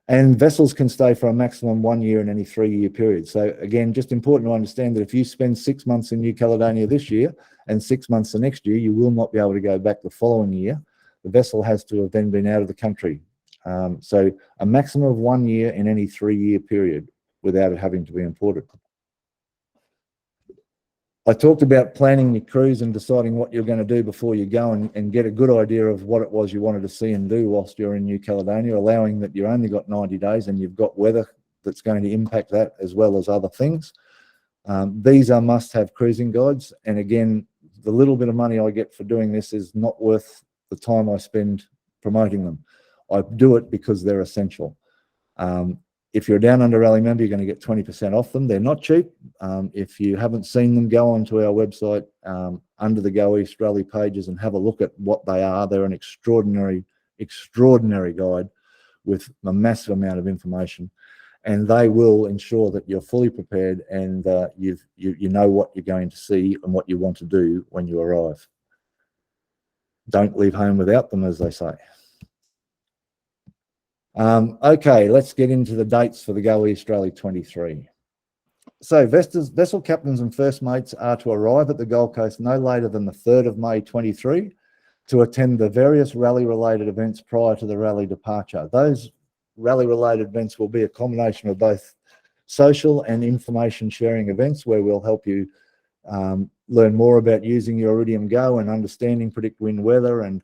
And vessels can stay for a maximum 1 year in any 3-year period. So again, just important to understand that if you spend 6 months in New Caledonia this year and 6 months the next year, you will not be able to go back the following year. The vessel has to have then been out of the country. So a maximum of 1 year in any 3-year period without it having to be imported. I talked about planning your cruise and deciding what you're going to do before you go and get a good idea of what it was you wanted to see and do whilst you're in New Caledonia, allowing that you only got 90 days and you've got weather that's going to impact that as well as other things. These are must-have cruising guides. And again, the little bit of money I get for doing this is not worth the time I spend promoting them. I do it because they're essential. If you're a Down Under Rally member, you're going to get 20% off them. They're not cheap. If you haven't seen them, go onto our website under the Go East Rally pages and have a look at what they are. They're an extraordinary guide with a massive amount of information, and they will ensure that you're fully prepared and you know what you're going to see and what you want to do when you arrive. Don't leave home without them, as they say. Okay, let's get into the dates for the Go East Rally 23. So vessel captains and first mates are to arrive at the Gold Coast no later than the 3rd of May 23 to attend the various rally-related events prior to the rally departure. Those rally-related events will be a combination of both social and information sharing events where we'll help you learn more about using your Iridium Go and understanding predict wind weather, and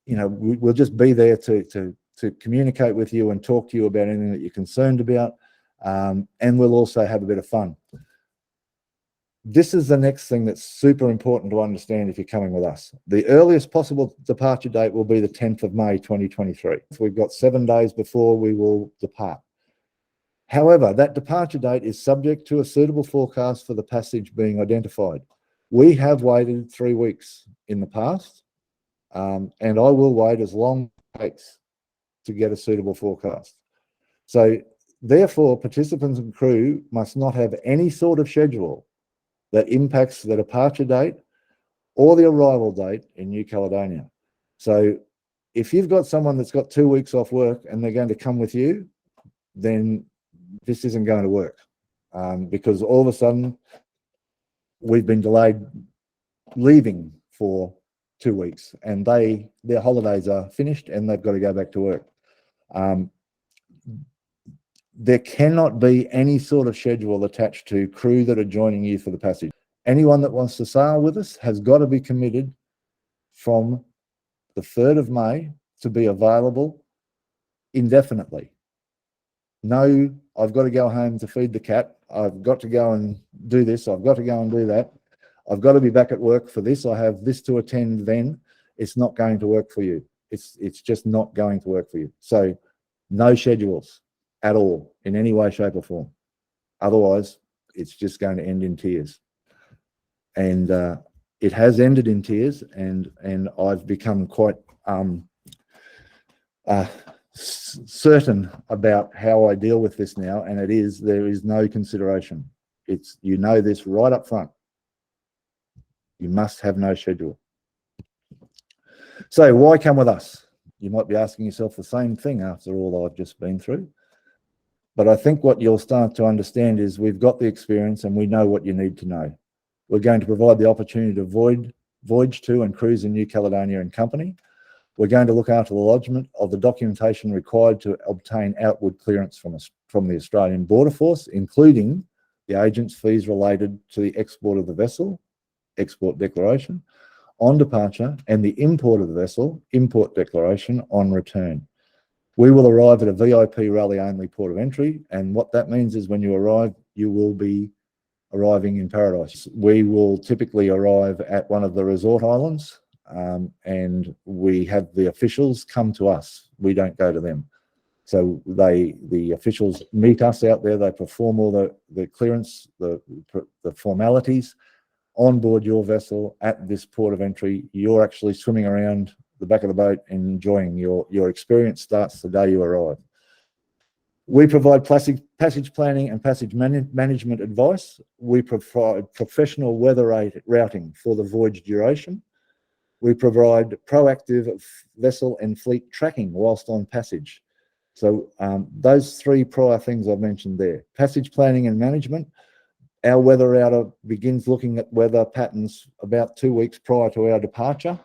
we'll just be there to communicate with you and talk to you about anything that you're concerned about, and we'll also have a bit of fun. This is the next thing that's super important to understand if you're coming with us. The earliest possible departure date will be the 10th of May 2023. So we've got 7 days before we will depart. However, that departure date is subject to a suitable forecast for the passage being identified. We have waited 3 weeks in the past, and I will wait as long as it takes to get a suitable forecast. So therefore, participants and crew must not have any sort of schedule that impacts the departure date or the arrival date in New Caledonia. So if you've got someone that's got 2 weeks off work and they're going to come with you, then this isn't going to work, because all of a sudden we've been delayed leaving for 2 weeks and their holidays are finished and they've got to go back to work. There cannot be any sort of schedule attached to crew that are joining you for the passage. Anyone that wants to sail with us has got to be committed from the 3rd of May to be available indefinitely. No, I've got to go home to feed the cat. I've got to go and do this. I've got to go and do that. I've got to be back at work for this. I have this to attend then. It's not going to work for you. It's just not going to work for you. So no schedules at all in any way, shape or form. Otherwise, it's just going to end in tears. And it has ended in tears, and I've become quite certain about how I deal with this now, and there is no consideration. It's, you know, this right up front. You must have no schedule. So why come with us? You might be asking yourself the same thing after all I've just been through. But I think what you'll start to understand is we've got the experience and we know what you need to know. We're going to provide the opportunity to voyage to and cruise in New Caledonia in company. We're going to look after the lodgement of the documentation required to obtain outward clearance from the Australian Border Force, including the agent's fees related to the export of the vessel, export declaration, on departure, and the import of the vessel, import declaration, on return. We will arrive at a VIP rally-only port of entry, and what that means is when you arrive, you will be arriving in paradise. We will typically arrive at one of the resort islands, and we have the officials come to us. We don't go to them. So the officials meet us out there. They perform all the clearance, the formalities on board your vessel at this port of entry. You're actually swimming around the back of the boat and enjoying your experience. Starts the day you arrive. We provide passage planning and passage management advice. We provide professional weather routing for the voyage duration. We provide proactive vessel and fleet tracking whilst on passage. So those 3 prior things I've mentioned there. Passage planning and management. Our weather router begins looking at weather patterns about 2 weeks prior to our departure,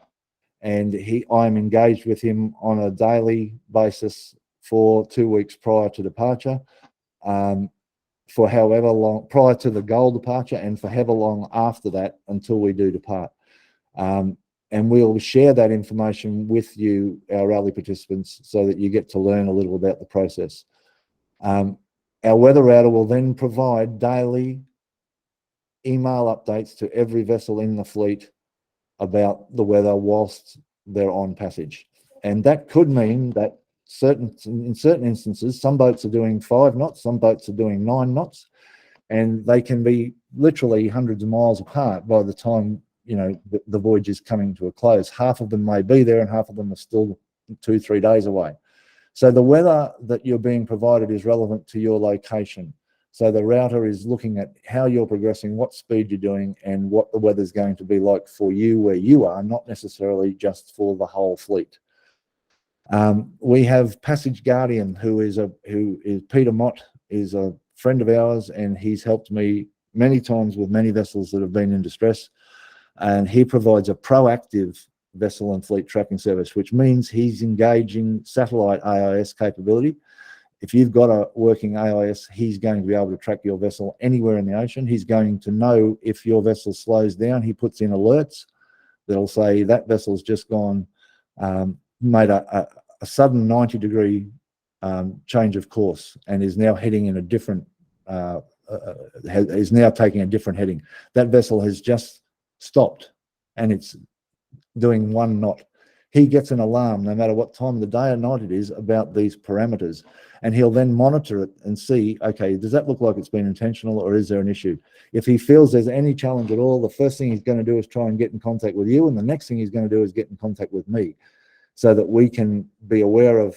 and I'm engaged with him on a daily basis for 2 weeks prior to departure, for however long, prior to the goal departure, and for however long after that until we do depart. And we'll share that information with you, our rally participants, so that you get to learn a little about the process. Our weather router will then provide daily email updates to every vessel in the fleet about the weather whilst they're on passage. And that could mean that in certain instances, some boats are doing 5 knots, some boats are doing 9 knots, and they can be literally hundreds of miles apart by the time, you know, the voyage is coming to a close. Half of them may be there and half of them are still 2-3 days away. So the weather that you're being provided is relevant to your location. So the router is looking at how you're progressing, what speed you're doing, and what the weather's going to be like for you where you are, not necessarily just for the whole fleet. We have Passage Guardian, who is Peter Mott, is a friend of ours, and he's helped me many times with many vessels that have been in distress. And he provides a proactive vessel and fleet tracking service, which means he's engaging satellite AIS capability. If you've got a working AIS, he's going to be able to track your vessel anywhere in the ocean. He's going to know if your vessel slows down. He puts in alerts that'll say that vessel's just gone, made a sudden 90-degree change of course and is now heading in a different, is now taking a different heading. That vessel has just stopped and it's doing 1 knot. He gets an alarm no matter what time of the day or night it is about these parameters, and he'll then monitor it and see, okay, does that look like it's been intentional or is there an issue? If he feels there's any challenge at all, the first thing he's going to do is try and get in contact with you, and the next thing he's going to do is get in contact with me, so that we can be aware of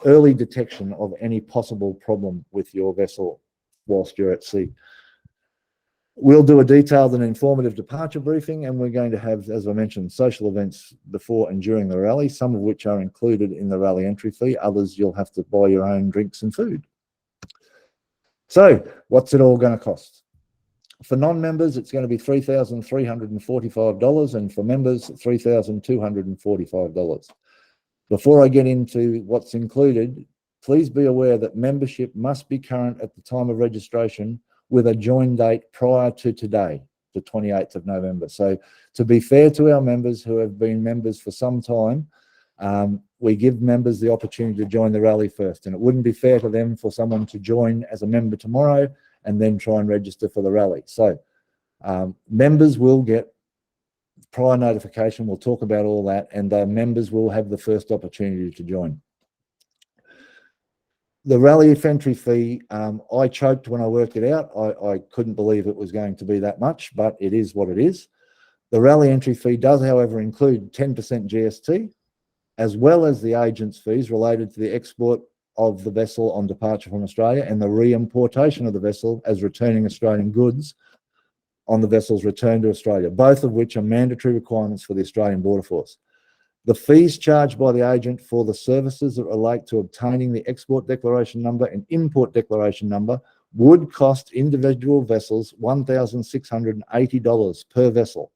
early detection of any possible problem with your vessel whilst you're at sea. We'll do a detailed and informative departure briefing, and we're going to have, as I mentioned, social events before and during the rally, some of which are included in the rally entry fee. Others, you'll have to buy your own drinks and food. So what's it all going to cost? For non-members, it's going to be $3,345, and for members, $3,245. Before I get into what's included, please be aware that membership must be current at the time of registration with a join date prior to today, the 28th of November. So to be fair to our members who have been members for some time, we give members the opportunity to join the rally first, and it wouldn't be fair to them for someone to join as a member tomorrow and then try and register for the rally. So members will get prior notification. We'll talk about all that, and members will have the first opportunity to join. The rally entry fee, I choked when I worked it out. I couldn't believe it was going to be that much, but it is what it is. The rally entry fee does, however, include 10% GST, as well as the agent's fees related to the export of the vessel on departure from Australia and the re-importation of the vessel as returning Australian goods on the vessel's return to Australia, both of which are mandatory requirements for the Australian Border Force. The fees charged by the agent for the services that relate to obtaining the export declaration number and import declaration number would cost individual vessels $1,680 per vessel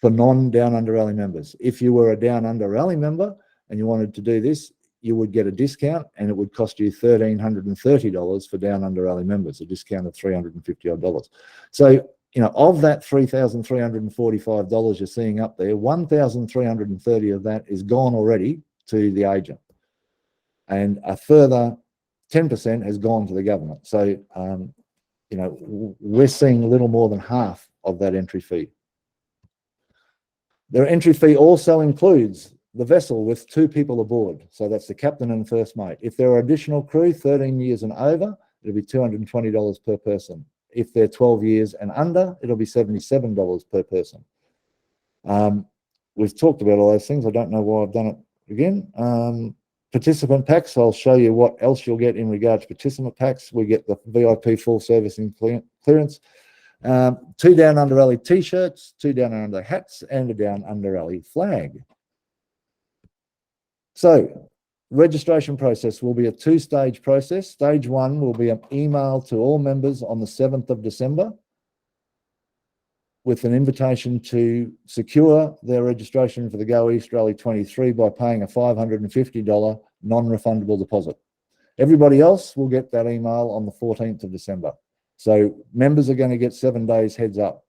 for non-Down Under Rally members. If you were a Down Under Rally member and you wanted to do this, you would get a discount, and it would cost you $1,330 for Down Under Rally members, a discount of $350 odd. So, you know, of that $3,345 you're seeing up there, $1,330 of that is gone already to the agent, and a further 10% has gone to the government. So, you know, we're seeing a little more than half of that entry fee. Their entry fee also includes the vessel with 2 people aboard. So that's the captain and first mate. If there are additional crew, 13 years and over, it'll be $220 per person. If they're 12 years and under, it'll be $77 per person. We've talked about all those things. I don't know why I've done it again. Participant packs, I'll show you what else you'll get in regards to participant packs. We get the VIP full service and clearance, 2 Down Under Rally t-shirts, 2 Down Under hats, and a Down Under Rally flag. So registration process will be a 2-stage process. Stage 1 will be an email to all members on the 7th of December with an invitation to secure their registration for the Go East Rally 23 by paying a $550 non-refundable deposit. Everybody else will get that email on the 14th of December. So members are going to get 7 days heads up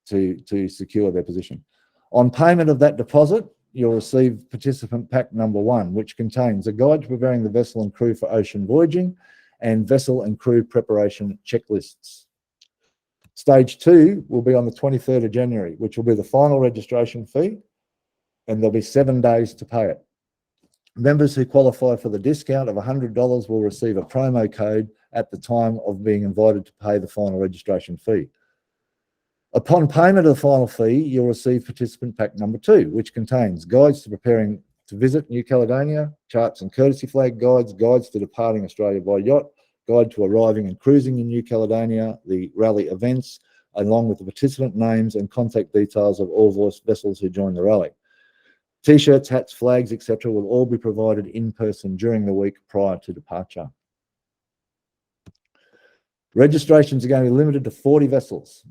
to secure their position. On payment of that deposit, you'll receive participant pack number 1, which contains a guide to preparing the vessel and crew for ocean voyaging and vessel and crew preparation checklists. Stage 2 will be on the 23rd of January, which will be the final registration fee. and there'll be 7 days to pay it. Members who qualify for the discount of $100 will receive a promo code at the time of being invited to pay the final registration fee. Upon payment of the final fee, you'll receive participant pack number 2, which contains guides to preparing to visit New Caledonia, charts and courtesy flag guides, guides to departing Australia by yacht, guide to arriving and cruising in New Caledonia, the rally events, along with the participant names and contact details of all vessels who join the rally. T-shirts, hats, flags, etc. will all be provided in person during the week prior to departure. Registrations are going to be limited to 40 vessels.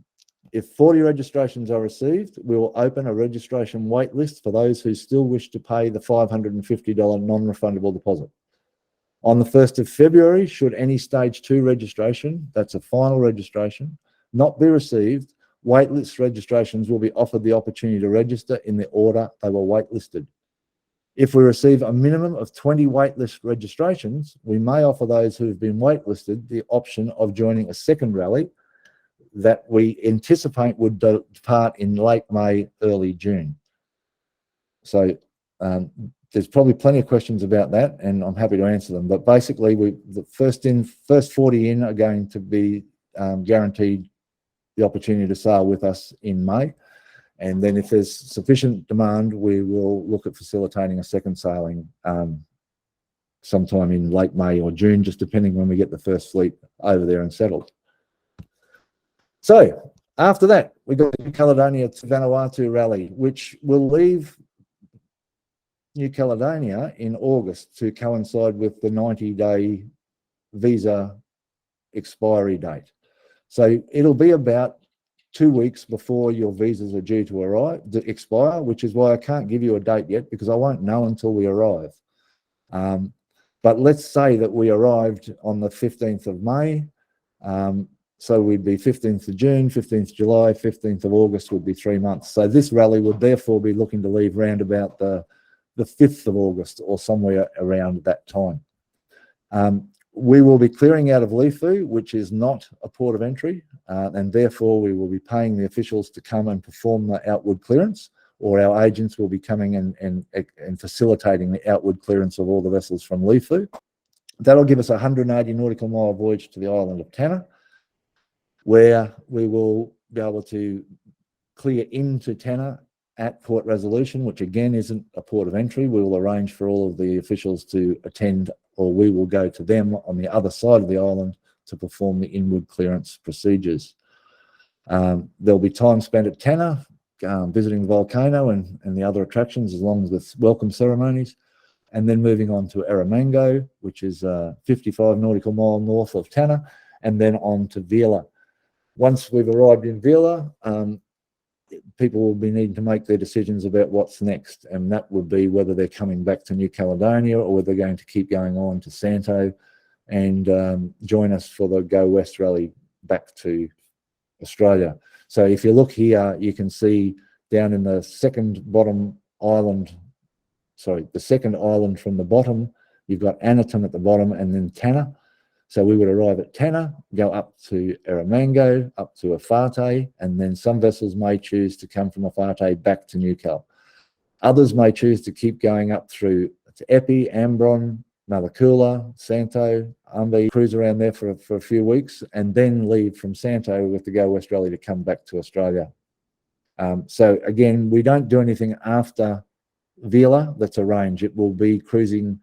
If 40 registrations are received, we will open a registration wait list for those who still wish to pay the $550 non-refundable deposit. On the 1st of February, should any stage 2 registration, that's a final registration, not be received, waitlist registrations will be offered the opportunity to register in the order they were waitlisted. If we receive a minimum of 20 waitlist registrations, we may offer those who have been waitlisted the option of joining a second rally that we anticipate would depart in late May, early June. So there's probably plenty of questions about that, and I'm happy to answer them. But basically, the first 40 in are going to be guaranteed the opportunity to sail with us in May. And then if there's sufficient demand, we will look at facilitating a second sailing sometime in late May or June, just depending when we get the first fleet over there and settled. So after that, we got New Caledonia to Vanuatu rally, which will leave New Caledonia in August to coincide with the 90-day visa expiry date. So it'll be about 2 weeks before your visas are due to expire, which is why I can't give you a date yet, because I won't know until we arrive. But let's say that we arrived on the 15th of May. So we'd be 15th of June, 15th of July, 15th of August would be 3 months. So this rally would therefore be looking to leave round about the 5th of August or somewhere around that time. We will be clearing out of Lifu, which is not a port of entry, and therefore we will be paying the officials to come and perform the outward clearance, or our agents will be coming and facilitating the outward clearance of all the vessels from Lifu. That'll give us a 180 nautical mile voyage to the island of Tanna, where we will be able to clear into Tanna at Port Resolution, which again isn't a port of entry. We will arrange for all of the officials to attend, or we will go to them on the other side of the island to perform the inward clearance procedures. There'll be time spent at Tanna, visiting the volcano and the other attractions, as long as with welcome ceremonies, and then moving on to Erromango, which is 55 nautical mile north of Tanna, and then on to Vila. Once we've arrived in Vila, people will be needing to make their decisions about what's next, and that would be whether they're coming back to New Caledonia or whether they're going to keep going on to Santo and join us for the Go West rally back to Australia. So if you look here, you can see down in the second island from the bottom, you've got Anaton at the bottom and then Tanna. So we would arrive at Tanna, go up to Erromango, up to Afate, and then some vessels may choose to come from Afate back to New Cal. Others may choose to keep going up through to Epi, Ambron, Malakula, Santo, Umbi, cruise around there for a few weeks, and then leave from Santo with the Go West Rally to come back to Australia. So again, we don't do anything after Vila that's arranged. It will be cruising,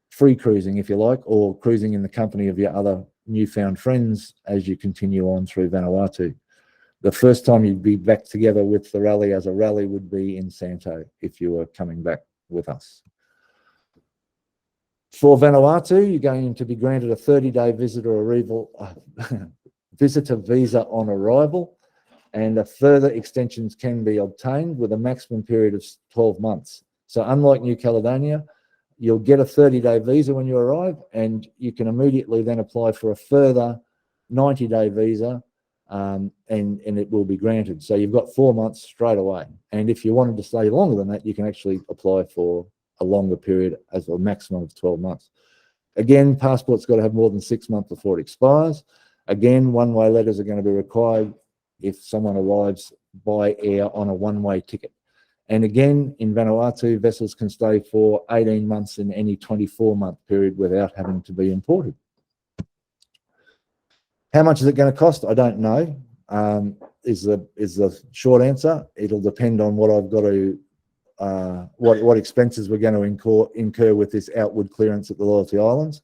free cruising, if you like, or cruising in the company of your other newfound friends as you continue on through Vanuatu. The first time you'd be back together with the rally as a rally would be in Santo if you were coming back with us. For Vanuatu, you're going to be granted a 30-day visitor visa on arrival, and further extensions can be obtained with a maximum period of 12 months. So unlike New Caledonia, you'll get a 30-day visa when you arrive, and you can immediately then apply for a further 90-day visa, and it will be granted. So you've got 4 months straight away. And if you wanted to stay longer than that, you can actually apply for a longer period as a maximum of 12 months. Again, passport's got to have more than 6 months before it expires. Again, one-way letters are going to be required if someone arrives by air on a one-way ticket. And again, in Vanuatu, vessels can stay for 18 months in any 24-month period without having to be imported. How much is it going to cost? I don't know. Is the short answer. It'll depend on what I've got to, what expenses we're going to incur with this outward clearance at the Loyalty Islands.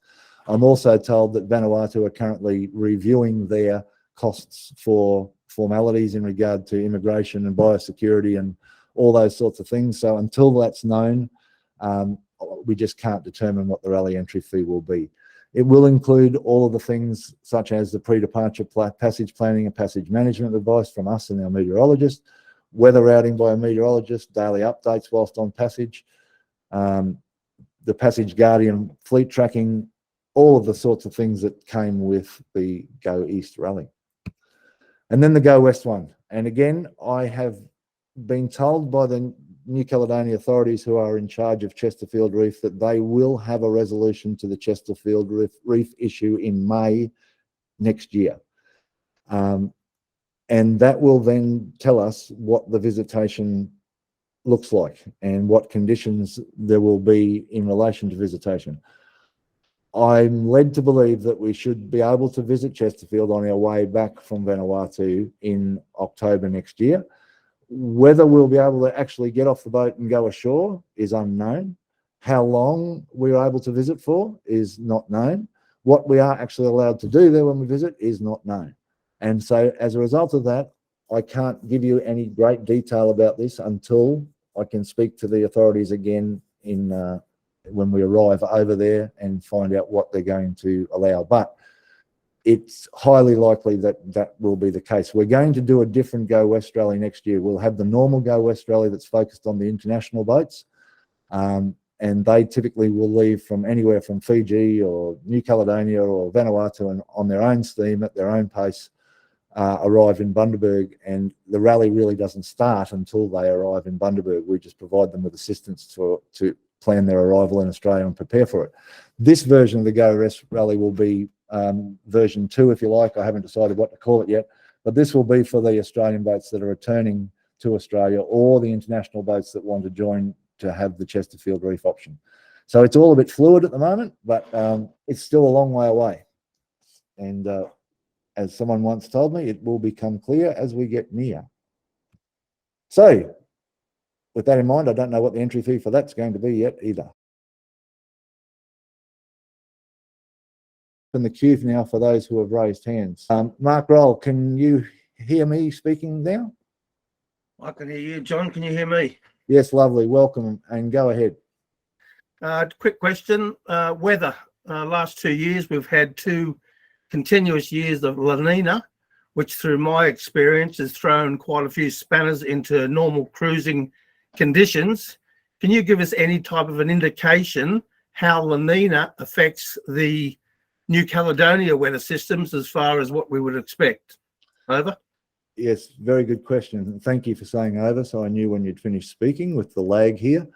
I'm also told that Vanuatu are currently reviewing their costs for formalities in regard to immigration and biosecurity and all those sorts of things. So until that's known, we just can't determine what the rally entry fee will be. It will include all of the things such as the pre-departure passage planning and passage management advice from us and our meteorologist, weather routing by a meteorologist, daily updates whilst on passage, the Passage Guardian fleet tracking, all of the sorts of things that came with the Go East rally. And then the Go West one. And again, I have been told by the New Caledonia authorities who are in charge of Chesterfield Reef that they will have a resolution to the Chesterfield Reef issue in May next year. And that will then tell us what the visitation looks like and what conditions there will be in relation to visitation. I'm led to believe that we should be able to visit Chesterfield on our way back from Vanuatu in October next year. Whether we'll be able to actually get off the boat and go ashore is unknown. How long we're able to visit for is not known. What we are actually allowed to do there when we visit is not known. And so as a result of that, I can't give you any great detail about this until I can speak to the authorities again when we arrive over there and find out what they're going to allow. But it's highly likely that that will be the case. We're going to do a different Go West rally next year. We'll have the normal Go West rally that's focused on the international boats. And they typically will leave from anywhere from Fiji or New Caledonia or Vanuatu and on their own steam at their own pace, arrive in Bundaberg, and the rally really doesn't start until they arrive in Bundaberg. We just provide them with assistance to plan their arrival in Australia and prepare for it. This version of the Go West rally will be version 2, if you like. I haven't decided what to call it yet, but this will be for the Australian boats that are returning to Australia or the international boats that want to join to have the Chesterfield Reef option. So it's all a bit fluid at the moment, but it's still a long way away. And as someone once told me, it will become clear as we get near. So with that in mind, I don't know what the entry fee for that's going to be yet either. In the queue now for those who have raised hands. Mark Roll, can you hear me speaking now? I can hear you. John, can you hear me? Yes, lovely. Welcome and go ahead. Quick question. Weather. Last 2 years, we've had 2 continuous years of La Nina, which through my experience has thrown quite a few spanners into normal cruising conditions. Can you give us any type of an indication how La Nina affects the New Caledonia weather systems as far as what we would expect? Over. Yes, very good question. Thank you for saying over, so I knew when you'd finished speaking with the lag here.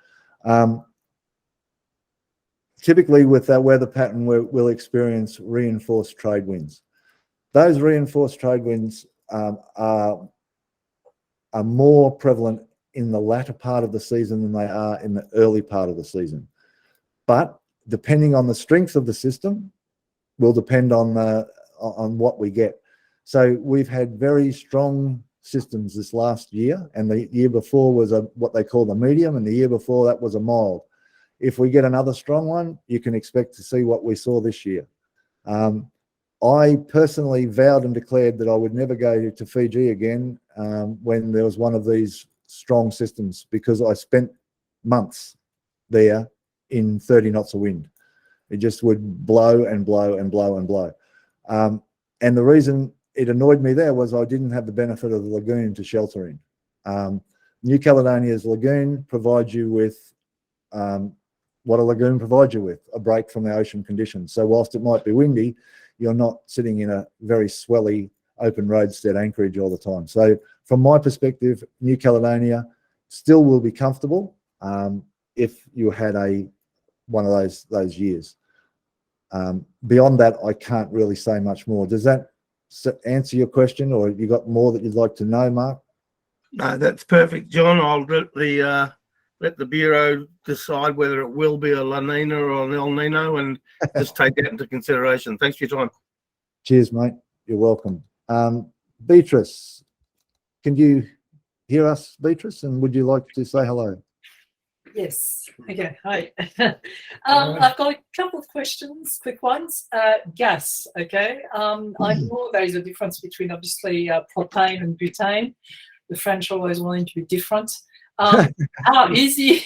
Typically with that weather pattern, we'll experience reinforced trade winds. Those reinforced trade winds are more prevalent in the latter part of the season than they are in the early part of the season. But depending on the strength of the system will depend on what we get. So we've had very strong systems this last year, and the year before was what they call the medium, and the year before that was a mild. If we get another strong one, you can expect to see what we saw this year. I personally vowed and declared that I would never go to Fiji again when there was one of these strong systems, because I spent months there in 30 knots of wind. It just would blow and blow and blow and blow. And the reason it annoyed me there was I didn't have the benefit of the lagoon to shelter in. New Caledonia's lagoon provides you with what a lagoon provides you with, a break from the ocean conditions. So whilst it might be windy, you're not sitting in a very swelly open roadstead anchorage all the time. So from my perspective, New Caledonia still will be comfortable if you had one of those years. Beyond that, I can't really say much more. Does that answer your question, or have you got more that you'd like to know, Mark? No, that's perfect, John. I'll let the Bureau decide whether it will be a La Nina or an El Nino, and just take that into consideration. Thanks for your time. Cheers, mate. You're welcome. Beatrice, can you hear us, Beatrice? And would you like to say hello? Yes. Okay. Hi. I've got a couple of questions, quick ones. Gas. Okay. I know there is a difference between obviously propane and butane. The French always wanting to be different. How easy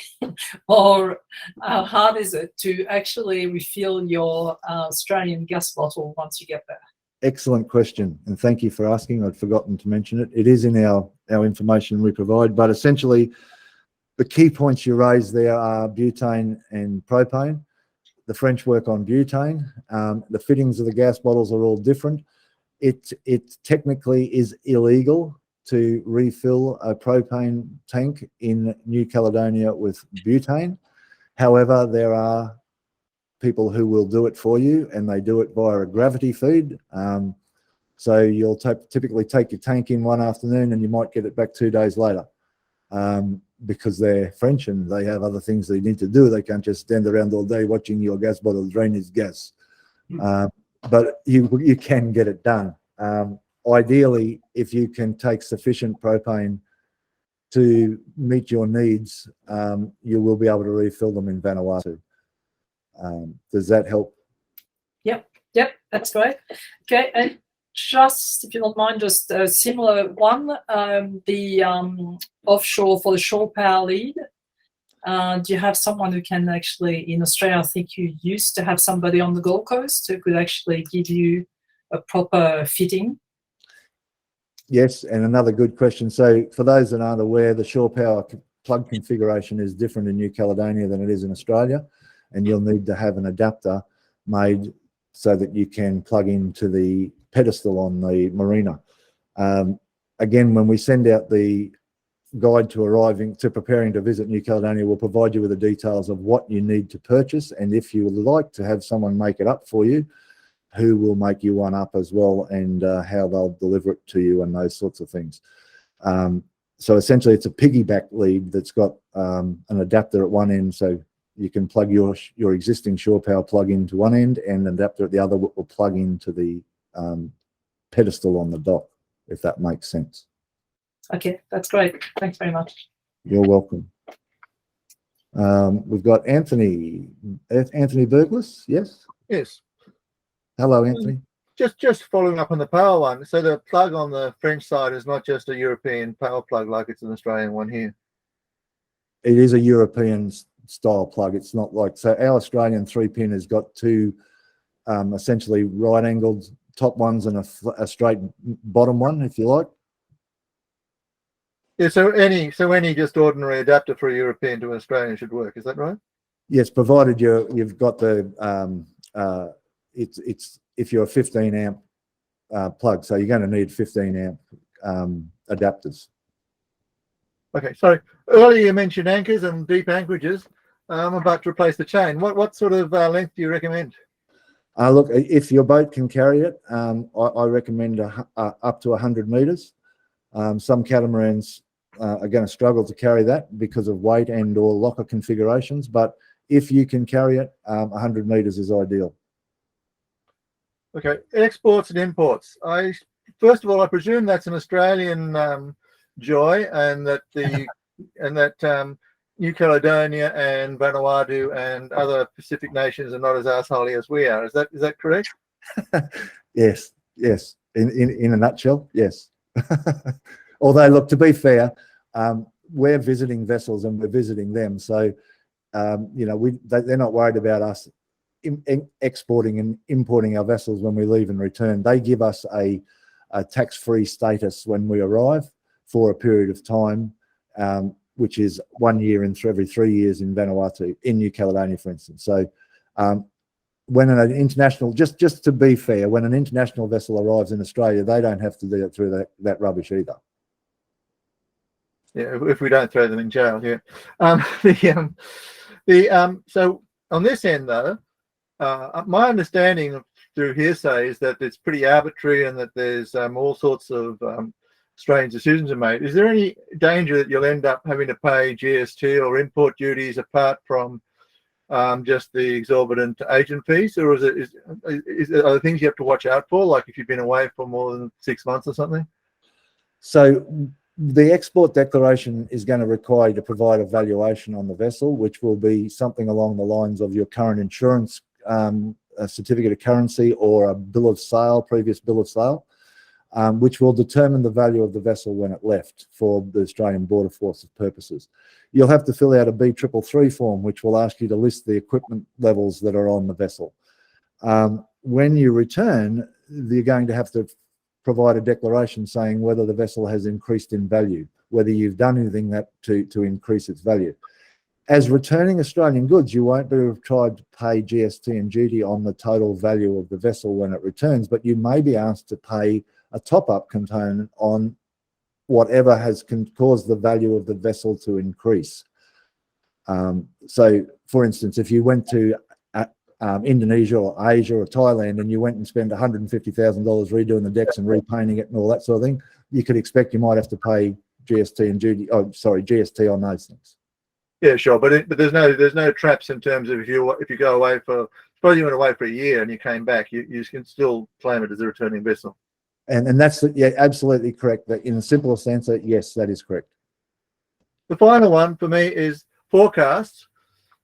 or how hard is it to actually refill your Australian gas bottle once you get there? Excellent question, and thank you for asking. I'd forgotten to mention it. It is in our information we provide, but essentially the key points you raised there are butane and propane. The French work on butane. The fittings of the gas bottles are all different. It technically is illegal to refill a propane tank in New Caledonia with butane. However, there are people who will do it for you, and they do it via a gravity feed. So you'll typically take your tank in one afternoon and you might get it back 2 days later, because they're French and they have other things they need to do. They can't just stand around all day watching your gas bottle drain its gas. But you can get it done. Ideally, if you can take sufficient propane to meet your needs, you will be able to refill them in Vanuatu. Does that help? Yep, that's great. Okay, and just if you don't mind, just a similar one, the offshore for the shore power lead. Do you have someone who can actually, in Australia, I think you used to have somebody on the Gold Coast who could actually give you a proper fitting? Yes, and another good question. So for those that aren't aware, the shore power plug configuration is different in New Caledonia than it is in Australia, and you'll need to have an adapter made so that you can plug into the pedestal on the marina. Again, when we send out the guide to preparing to visit New Caledonia, we'll provide you with the details of what you need to purchase, and if you would like to have someone make it up for you, who will make you one up as well, and how they'll deliver it to you and those sorts of things. So essentially it's a piggyback lead that's got an adapter at one end, so you can plug your existing shore power plug into one end, and an adapter at the other will plug into the pedestal on the dock, if that makes sense. Okay, that's great. Thanks very much. You're welcome. We've got Anthony Burglas, yes? Yes. Hello, Anthony. Just following up on the power one. So the plug on the French side is not just a European power plug like it's an Australian one here. It is a European style plug. It's not like, so our Australian 3-pin has got two essentially right angled top ones and a straight bottom one, if you like. Yeah, so any just ordinary adapter for a European to an Australian should work, is that right? Yes, provided you've got the it's if you're a 15 amp plug, so you're going to need 15 amp adapters. Okay, sorry. Earlier you mentioned anchors and deep anchorages. I'm about to replace the chain. What sort of length do you recommend? Look, if your boat can carry it, I recommend up to 100 meters. Some catamarans are going to struggle to carry that because of weight and or locker configurations, but if you can carry it, 100 meters is ideal. Okay, exports and imports. First of all, I presume that's an Australian joy, and that New Caledonia and Vanuatu and other Pacific nations are not as arseholy as we are. Is that correct? Yes. In a nutshell, yes. Although, look, to be fair, we're visiting vessels and we're visiting them, so they're not worried about us exporting and importing our vessels when we leave and return. They give us a tax-free status when we arrive for a period of time, which is 1 year in every 3 years in Vanuatu, in New Caledonia, for instance. So when an international, just to be fair, when an international vessel arrives in Australia, they don't have to do it through that rubbish either. Yeah, if we don't throw them in jail, yeah. So on this end, though, my understanding through hearsay is that it's pretty arbitrary and that there's all sorts of strange decisions are made. Is there any danger that you'll end up having to pay GST or import duties apart from just the exorbitant agent fees, or are there things you have to watch out for, like if you've been away for more than 6 months or something? So the export declaration is going to require you to provide a valuation on the vessel, which will be something along the lines of your current insurance, a certificate of currency, or a bill of sale, previous bill of sale, which will determine the value of the vessel when it left for the Australian Border Force's purposes. You'll have to fill out a B333 form, which will ask you to list the equipment levels that are on the vessel. When you return, you're going to have to provide a declaration saying whether the vessel has increased in value, whether you've done anything to increase its value. As returning Australian goods, you won't be required to pay GST and duty on the total value of the vessel when it returns, but you may be asked to pay a top-up component on whatever has caused the value of the vessel to increase. So, for instance, if you went to Indonesia or Asia or Thailand and you went and spent $150,000 redoing the decks and repainting it and all that sort of thing, you could expect you might have to pay GST and duty. Oh, sorry, GST on those things. Yeah, sure, but there's no traps in terms of if you go away for, suppose you went away for a year and you came back, you can still claim it as a returning vessel. And that's, yeah, absolutely correct. That in a simple sense, yes, that is correct. The final one for me is forecasts,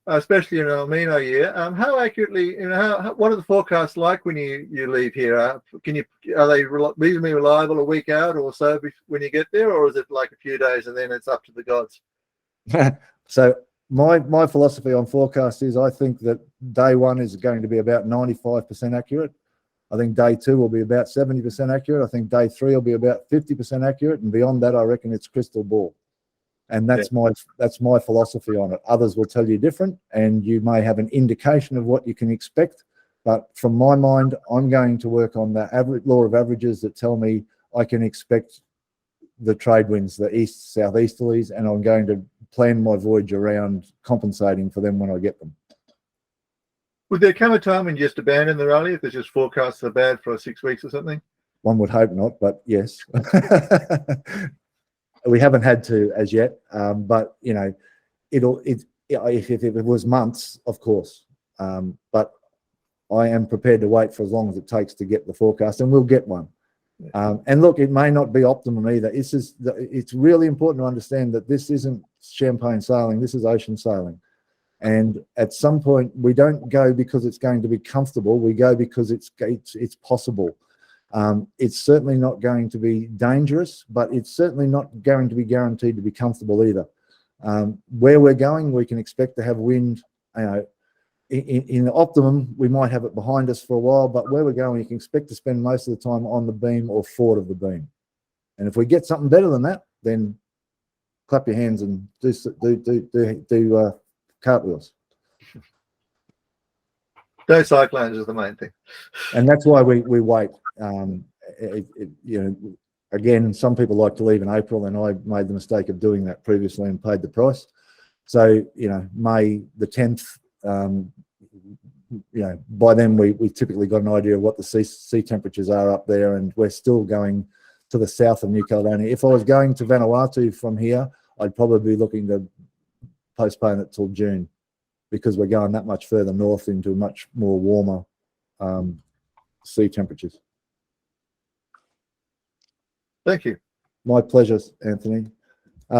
especially in an El Nino year. How accurately, what are the forecasts like when you leave here? Are they reasonably reliable a week out or so when you get there, or is it like a few days and then it's up to the gods? So my philosophy on forecasts is I think that day one is going to be about 95% accurate. I think day two will be about 70% accurate. I think day three will be about 50% accurate, and beyond that, I reckon it's crystal ball. And that's my philosophy on it. Others will tell you different, and you may have an indication of what you can expect. But from my mind, I'm going to work on the average law of averages that tell me I can expect the trade winds, the east southeasterlies, and I'm going to plan my voyage around compensating for them when I get them. Would there come a time when you just abandon the rally if there's just forecasts are bad for 6 weeks or something? One would hope not, but yes. We haven't had to as yet, but if it was months, of course. But I am prepared to wait for as long as it takes to get the forecast, and we'll get one. And look, it may not be optimum either. It's really important to understand that this isn't champagne sailing. This is ocean sailing. And at some point, we don't go because it's going to be comfortable. We go because it's possible. It's certainly not going to be dangerous, but it's certainly not going to be guaranteed to be comfortable either. Where we're going, we can expect to have wind. In the optimum, we might have it behind us for a while, but where we're going, you can expect to spend most of the time on the beam or forward of the beam. And if we get something better than that, then clap your hands and do cartwheels. No cyclones is the main thing. And that's why we wait. Again, some people like to leave in April, and I made the mistake of doing that previously and paid the price. So, May the 10th, by then we typically got an idea of what the sea temperatures are up there, and we're still going to the south of New Caledonia. If I was going to Vanuatu from here, I'd probably be looking to postpone it till June, because we're going that much further north into much more warmer sea temperatures. Thank you. My pleasure, Anthony.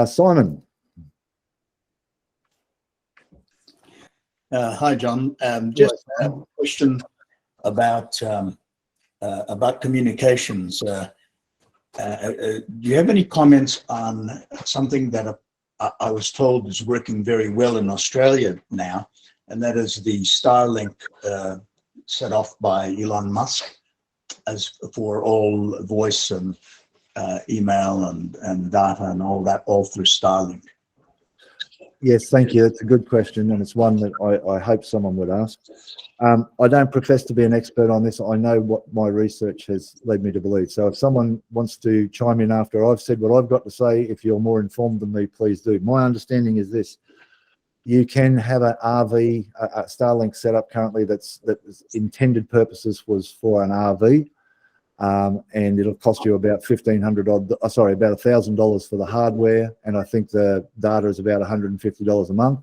Simon. Hi, John. Just a question about communications. Do you have any comments on something that I was told is working very well in Australia now, and that is the Starlink set off by Elon Musk as for all voice and email and data and all that, all through Starlink? Yes, thank you. That's a good question, and it's one that I hope someone would ask. I don't profess to be an expert on this. I know what my research has led me to believe. So if someone wants to chime in after I've said what I've got to say, if you're more informed than me, please do. My understanding is this: you can have a Starlink setup currently that's intended purposes was for an RV. and it'll cost you about about $1,000 for the hardware, and I think the data is about $150 a month.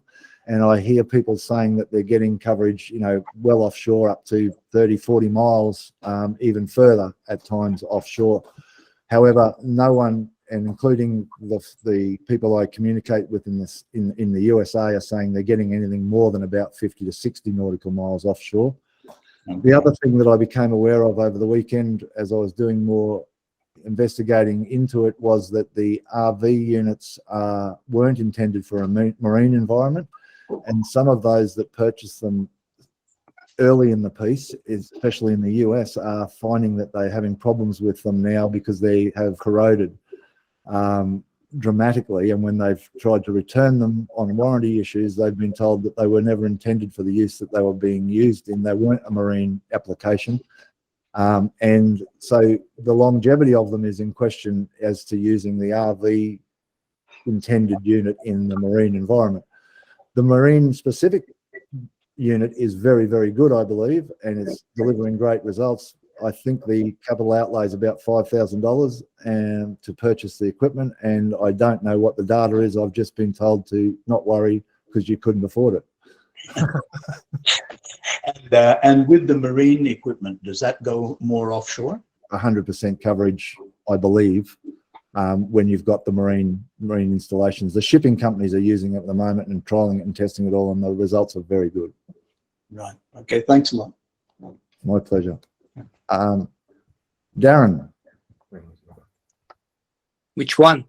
And I hear people saying that they're getting coverage, well offshore, up to 30, 40 miles, even further at times offshore. However, no one, and including the people I communicate with in the USA, are saying they're getting anything more than about 50 to 60 nautical miles offshore. The other thing that I became aware of over the weekend, as I was doing more investigating into it, was that the RV units weren't intended for a marine environment, and some of those that purchased them early in the piece, especially in the US, are finding that they're having problems with them now because they have corroded dramatically, and when they've tried to return them on warranty issues, they've been told that they were never intended for the use that they were being used in. They weren't a marine application, and so the longevity of them is in question as to using the RV intended unit in the marine environment. The marine specific unit is very, very good, I believe, and it's delivering great results. I think the capital outlay is about $5,000 to purchase the equipment, and I don't know what the data is. I've just been told to not worry because you couldn't afford it. And with the marine equipment, does that go more offshore? 100% coverage, I believe, when you've got the marine installations. The shipping companies are using it at the moment and trialing it and testing it all, and the results are very good. Right. Okay. Thanks a lot. My pleasure. Darren. Which one?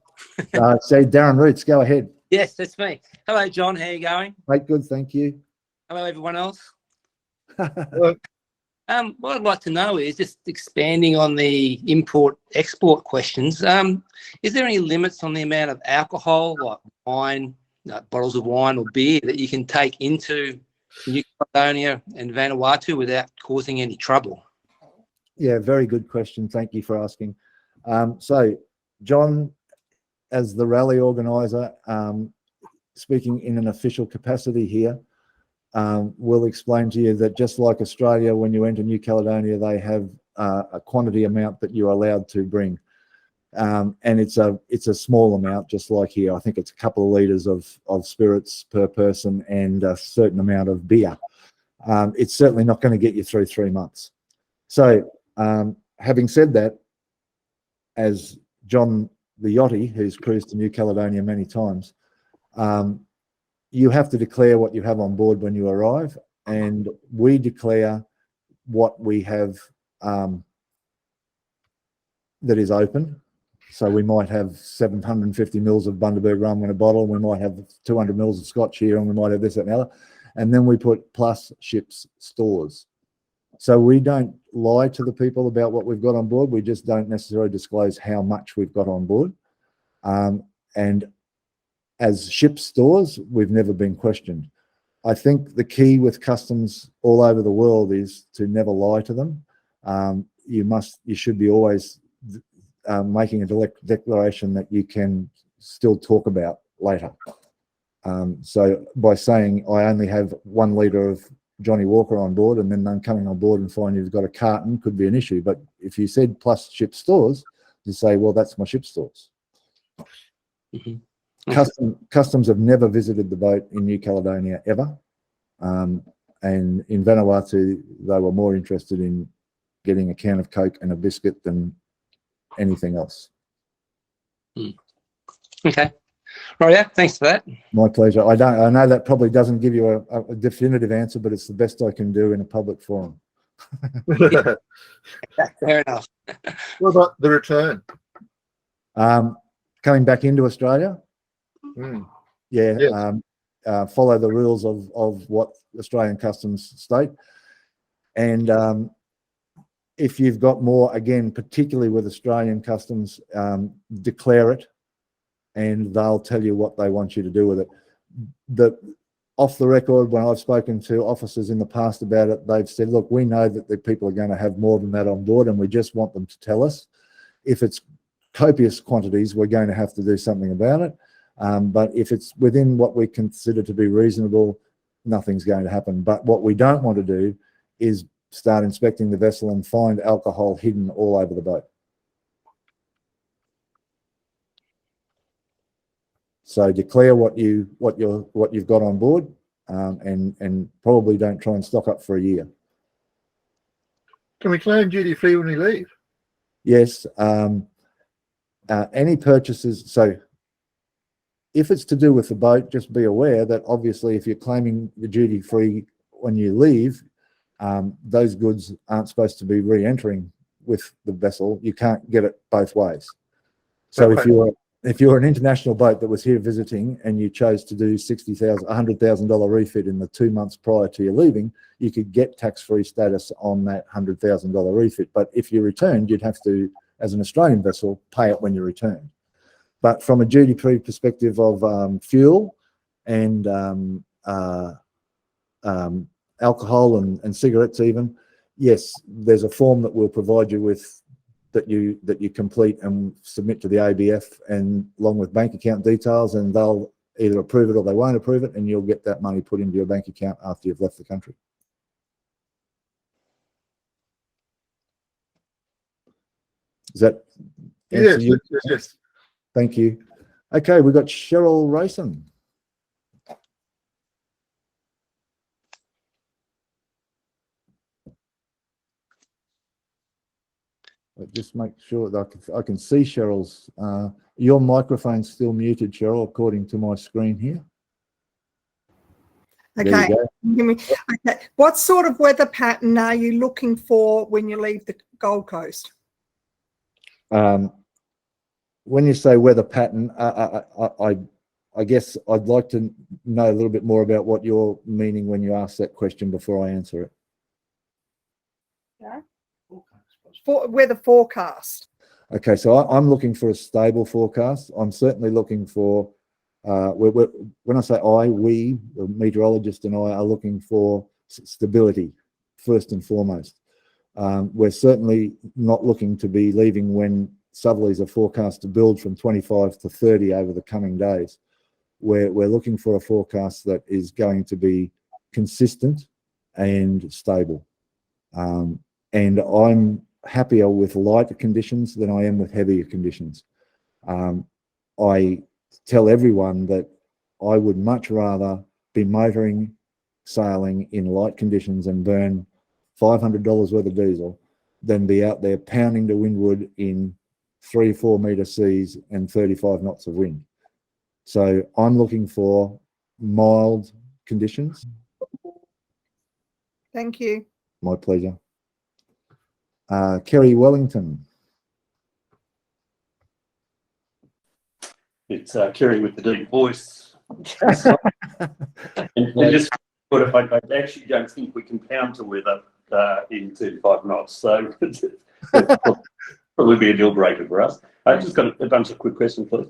Say Darren Roots, go ahead. Yes, that's me. Hello, John. How are you going? Mate, good, thank you. Hello, everyone else. Well, What I'd like to know is just expanding on the import-export questions. Is there any limits on the amount of alcohol, like wine, bottles of wine or beer, that you can take into New Caledonia and Vanuatu without causing any trouble? Yeah, very good question. Thank you for asking. So, John, as the rally organizer, speaking in an official capacity here, will explain to you that just like Australia, when you enter New Caledonia, they have a quantity amount that you're allowed to bring. And it's a small amount, just like here. I think it's a couple of litres of spirits per person and a certain amount of beer. It's certainly not going to get you through 3 months. So having said that, as John the Yachty, who's cruised to New Caledonia many times, you have to declare what you have on board when you arrive, and we declare what we have that is open. So we might have 750 mils of Bundaberg rum in a bottle, we might have 200 mils of scotch here, and we might have this, that, and the other. And then we put plus ships stores. So we don't lie to the people about what we've got on board. We just don't necessarily disclose how much we've got on board. And as ship stores, we've never been questioned. I think the key with customs all over the world is to never lie to them. You should be always making a declaration that you can still talk about later. So by saying I only have 1 litre of Johnny Walker on board, and then them coming on board and finding you've got a carton could be an issue. But if you said plus ship stores, you say, well, that's my ship stores. Mm-hmm. Customs have never visited the boat in New Caledonia ever. And in Vanuatu, they were more interested in getting a can of Coke and a biscuit than anything else. Okay. Right, yeah, thanks for that. My pleasure. I know that probably doesn't give you a definitive answer, but it's the best I can do in a public forum. Fair enough. what about the return? Coming back into Australia, Yes. follow the rules of what Australian customs state. And if you've got more, again, particularly with Australian customs, declare it, and they'll tell you what they want you to do with it. Off the record, when I've spoken to officers in the past about it, they've said, look, we know that the people are going to have more than that on board, and we just want them to tell us. If it's copious quantities, we're going to have to do something about it. But if it's within what we consider to be reasonable, nothing's going to happen. But what we don't want to do is start inspecting the vessel and find alcohol hidden all over the boat. So declare what you've got on board, and probably don't try and stock up for a year. Can we claim duty free when we leave? Yes. Any purchases. So if it's to do with the boat, just be aware that obviously if you're claiming the duty free when you leave, those goods aren't supposed to be re-entering with the vessel. You can't get it both ways. So if you're an international boat that was here visiting and you chose to do $100,000 refit in the 2 months prior to your leaving, you could get tax-free status on that $100,000 refit. But if you returned, you'd have to, as an Australian vessel, pay it when you returned. But from a duty-free perspective of fuel and alcohol and cigarettes even, yes, there's a form that we'll provide you with that you complete and submit to the ABF, and along with bank account details, and they'll either approve it or they won't approve it, and you'll get that money put into your bank account after you've left the country. Does that answer you? Yes. Thank you. Okay, we've got Cheryl Rayson. Just make sure that I can see Cheryl's. Your microphone's still muted, Cheryl, according to my screen here. Okay. Okay. What sort of weather pattern are you looking for when you leave the Gold Coast? When you say weather pattern, I guess I'd like to know a little bit more about what you're meaning when you ask that question before I answer it. Yeah. Weather forecast. Okay, so I'm looking for a stable forecast. I'm certainly looking for, when I say we, the meteorologist and I, are looking for stability first and foremost. We're certainly not looking to be leaving when southerlies are forecast to build from 25 to 30 over the coming days. We're looking for a forecast that is going to be consistent and stable. And I'm happier with lighter conditions than I am with heavier conditions. I tell everyone that I would much rather be motoring, sailing in light conditions and burn $500 worth of diesel than be out there pounding to windward in 3-4 meter seas and 35 knots of wind. So I'm looking for mild conditions. Thank you. My pleasure. Kerry Wellington. It's Kerry with the deep voice. and just, but I actually don't think we can pound to weather in 35 knots, so it's probably be a deal breaker for us. I've just got a bunch of quick questions, please.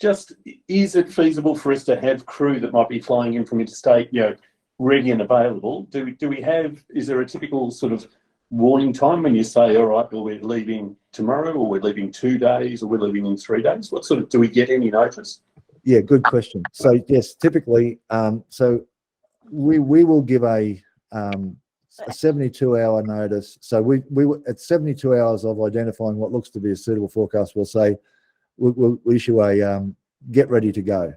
Just, is it feasible for us to have crew that might be flying in from interstate, ready and available? Do we have? Is there a typical sort of warning time when you say, all right, well, we're leaving tomorrow, or we're leaving 2 days, or we're leaving in 3 days? What sort of, do we get any notice? Yeah, good question. So yes, typically, so we will give a 72-hour notice. So we at 72 hours of identifying what looks to be a suitable forecast, we'll say we'll issue a get ready to go.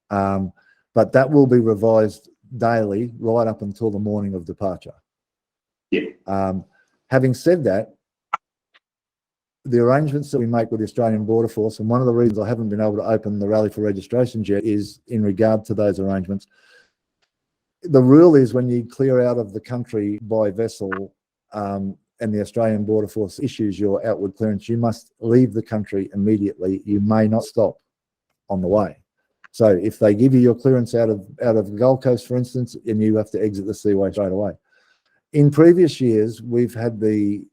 But that will be revised daily right up until the morning of departure. Yeah. Having said that, the arrangements that we make with the Australian Border Force, and one of the reasons I haven't been able to open the rally for registrations yet is in regard to those arrangements. The rule is when you clear out of the country by vessel and the Australian Border Force issues your outward clearance, you must leave the country immediately. You may not stop on the way. So if they give you your clearance out of the Gold Coast, for instance, and you have to exit the seaway straight away. In previous years, we've had the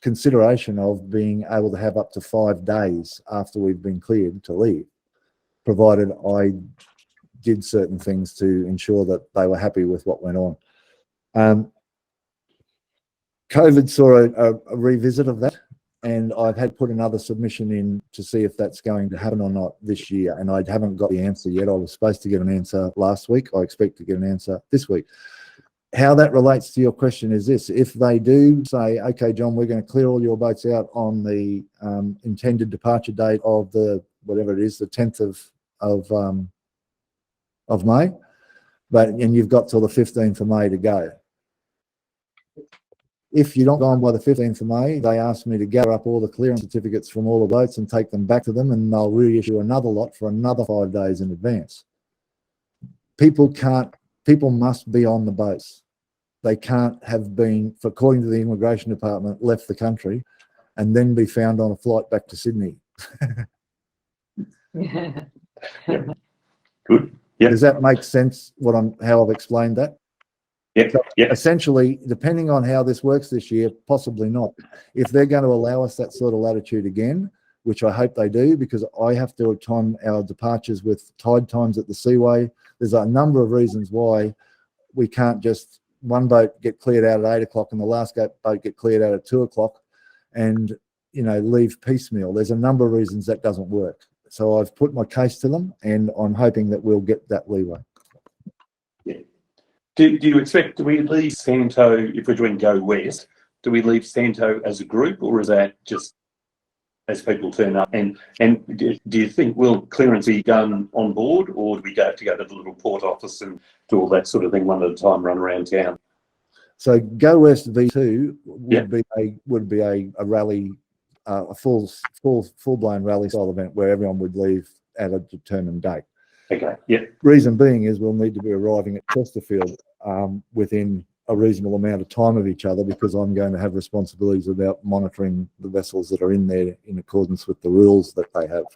consideration of being able to have up to 5 days after we've been cleared to leave, provided I did certain things to ensure that they were happy with what went on. COVID saw a revisit of that, and I've had put another submission in to see if that's going to happen or not this year, and I haven't got the answer yet. I was supposed to get an answer last week. I expect to get an answer this week. how that relates to your question is this: if they do say, okay, John, we're going to clear all your boats out on the intended departure date of the, whatever it is, the 10th of May, and you've got till the 15th of May to go. If you're not gone by the 15th of May, they ask me to gather up all the clearance certificates from all the boats and take them back to them, and they'll reissue another lot for another 5 days in advance. People must be on the boats. They can't have been, according to the immigration department, left the country and then be found on a flight back to Sydney. Good. Yeah. Does that make sense? How I've explained that? Yeah. So Yeah. essentially, depending on how this works this year, possibly not. If they're going to allow us that sort of latitude again, which I hope they do, because I have to time our departures with tide times at the Seaway. There's a number of reasons why we can't just one boat get cleared out at 8 o'clock and the last boat get cleared out at 2 o'clock and, leave piecemeal. There's a number of reasons that doesn't work. So I've put my case to them and I'm hoping that we'll get that leeway. Yeah. Do you expect, do we leave Santo, if we're doing Go West, do we leave Santo as a group, or is that just as people turn up? And do you think will clearance be done on board, or do we have to go to the little port office and do all that sort of thing one at a time, run around town? So Go West V2 would Yeah. be a rally, a full blown rally style event where everyone would leave at a determined date. Okay. Yeah. Reason being is we'll need to be arriving at Chesterfield within a reasonable amount of time of each other, because I'm going to have responsibilities about monitoring the vessels that are in there in accordance with the rules that they have.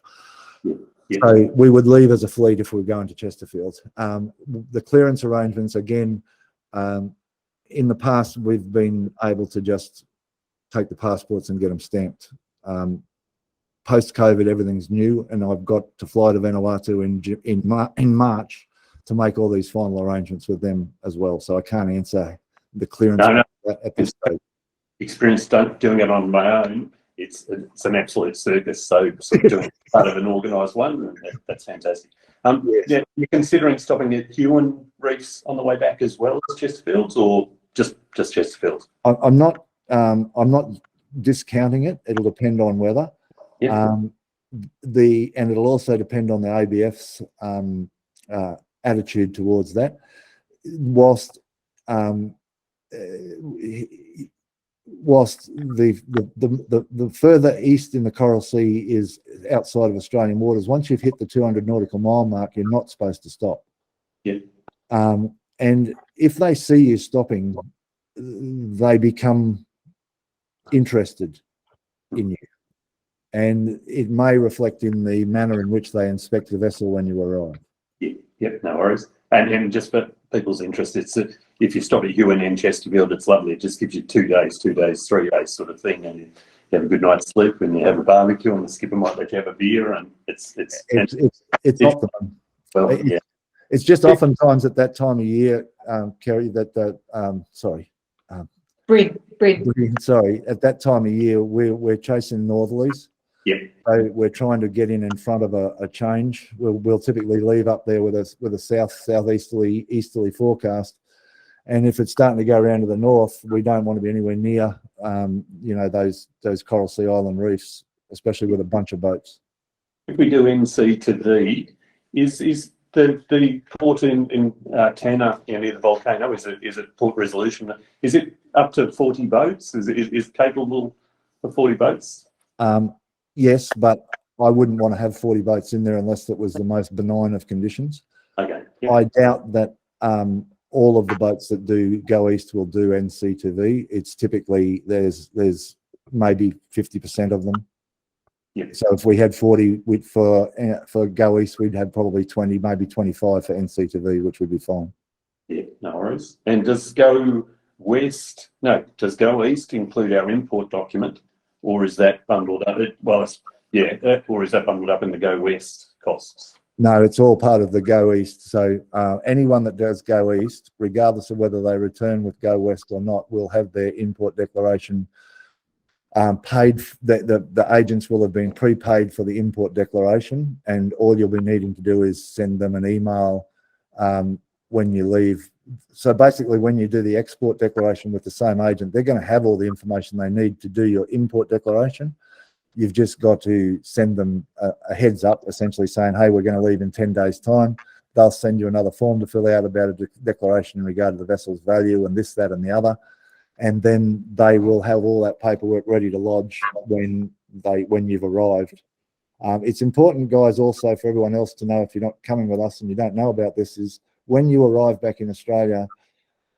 Yeah. So we would leave as a fleet if we were going to Chesterfield. The clearance arrangements, again, in the past, we've been able to just take the passports and get them stamped. Post-COVID, everything's new, and I've got to fly to Vanuatu in March to make all these final arrangements with them as well. So I can't answer the clearance at this stage. Experience doing it on my own, it's an absolute circus. So sort of doing part of an organised one, and that's fantastic. Yes. Yeah, you're considering stopping at Huon Reefs on the way back as well as Chesterfields, or just Chesterfields? I'm not discounting it. It'll depend on weather. Yeah. And it'll also depend on the ABF's attitude towards that. Whilst the further east in the Coral Sea is outside of Australian waters, once you've hit the 200 nautical mile mark, you're not supposed to stop. Yeah. And if they see you stopping, they become interested in you. And it may reflect in the manner in which they inspect the vessel when you arrive. Yeah, no worries. And just for people's interest, it's if you stop at Huon and Chesterfield, it's lovely. It just gives you 2 days, 3 days sort of thing, and you have a good night's sleep, and you have a barbecue, and the skipper might let you have a beer, and it's often. Well, yeah. It's just oftentimes at that time of year, Kerry, that sorry, at that time of year we're chasing northerlies. Yeah. So we're trying to get in front of a change. We'll typically leave up there with a southeasterly forecast, and if it's starting to go around to the north, we don't want to be anywhere near those Coral Sea Island reefs, especially with a bunch of boats. If we do NC to D, is the port in Tanna near the volcano, is it Port Resolution? Is it up to 40 boats? Is it capable of 40 boats? Yes, but I wouldn't want to have 40 boats in there unless it was the most benign of conditions. Okay. Yeah. I doubt that all of the boats that do go east will do NC to V. It's typically there's maybe 50% of them. Yeah. So if we had 40 for go east, we'd have probably 20, maybe 25 for NC to V, which would be fine. Yeah, no worries. And does go east include our import document, or is that bundled up? Or is that bundled up in the go west costs? No, it's all part of the go east. So anyone that does go east, regardless of whether they return with go west or not, will have their import declaration paid. The agents will have been prepaid for the import declaration, and all you'll be needing to do is send them an email when you leave. So basically, when you do the export declaration with the same agent, they're going to have all the information they need to do your import declaration. You've just got to send them a heads up, essentially saying, hey, we're going to leave in 10 days' time. They'll send you another form to fill out about a declaration in regard to the vessel's value and this, that, and the other. And then they will have all that paperwork ready to lodge when you've arrived. It's important, guys, also for everyone else to know, if you're not coming with us and you don't know about this, is when you arrive back in Australia,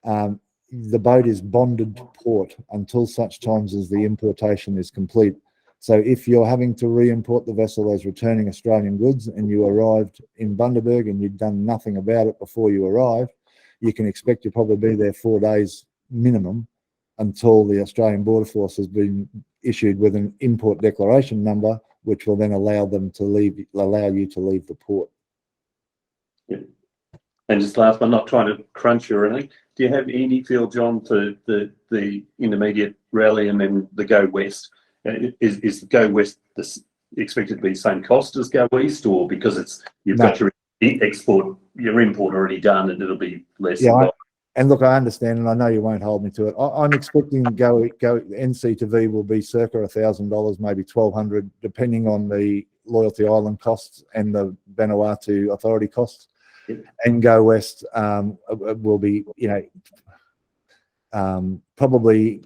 the boat is bonded to port until such times as the importation is complete. So if you're having to re-import the vessel as returning Australian goods and you arrived in Bundaberg and you'd done nothing about it before you arrived, you can expect you'll probably be there 4 days minimum until the Australian Border Force has been issued with an import declaration number, which will then allow you to leave the port. Yeah. And just last, I'm not trying to crunch you or anything. Do you have any feel, John, for the intermediate rally and then the go west? Is the go west expected to be the same cost as go east, or because you've got your import already done and it'll be less? Yeah, and look, I understand, and I know you won't hold me to it. I'm expecting go NC to V will be circa $1,000, maybe $1,200, depending on the Loyalty Island costs and the Vanuatu Authority costs. Yeah. And go west will be, probably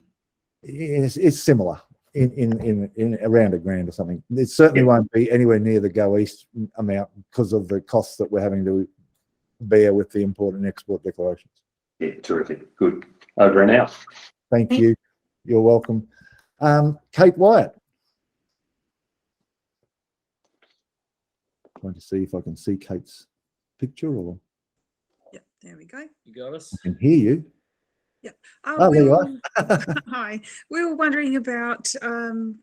it's similar in around $1,000 or something. It certainly won't be anywhere near the go east amount because of the costs that we're having to bear with the import and export declarations. Yeah, terrific. Good. Over and out. Thank you. You're welcome. Kate Wyatt. Trying to see if I can see Kate's picture or. Yep, there we go. You got us? I can hear you. Yep. Oh, there you are. Hi. We were wondering about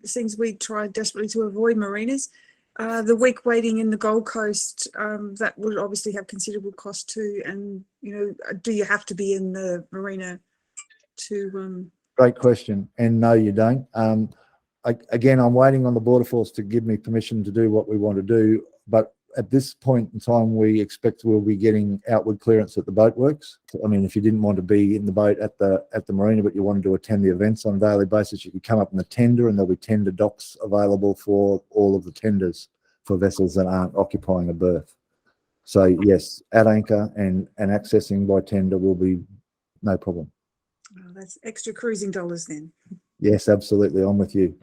things we tried desperately to avoid marinas. The week waiting in the Gold Coast, that would obviously have considerable cost too. And, do you have to be in the marina to... Great question. And no, you don't. Again, I'm waiting on the Border Force to give me permission to do what we want to do. But at this point in time, we expect we'll be getting outward clearance at the boat works. I mean, if you didn't want to be in the boat at the marina, but you wanted to attend the events on a daily basis, you could come up in the tender, and there'll be tender docks available for all of the tenders for vessels that aren't occupying a berth. So yes, at anchor and accessing by tender will be no problem. Oh, that's extra cruising dollars then. Yes, absolutely. I'm with you.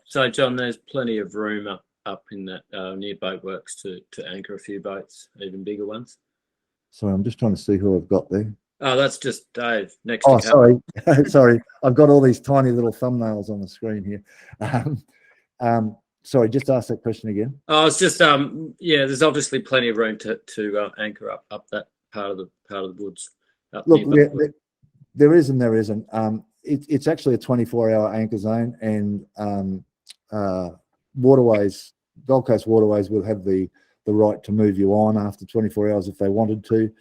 So, John, there's plenty of room up in that near boatworks to anchor a few boats, even bigger ones. Sorry, I'm just trying to see who I've got there. Oh, that's just Dave next to Carl. Sorry. Sorry. I've got all these tiny little thumbnails on the screen here. Sorry, just ask that question again. Oh, it's just there's obviously plenty of room to anchor up that part of the woods. Look, there is and there isn't. It's actually a 24-hour anchor zone, and waterways, Gold Coast Waterways will have the right to move you on after 24 hours if they wanted to.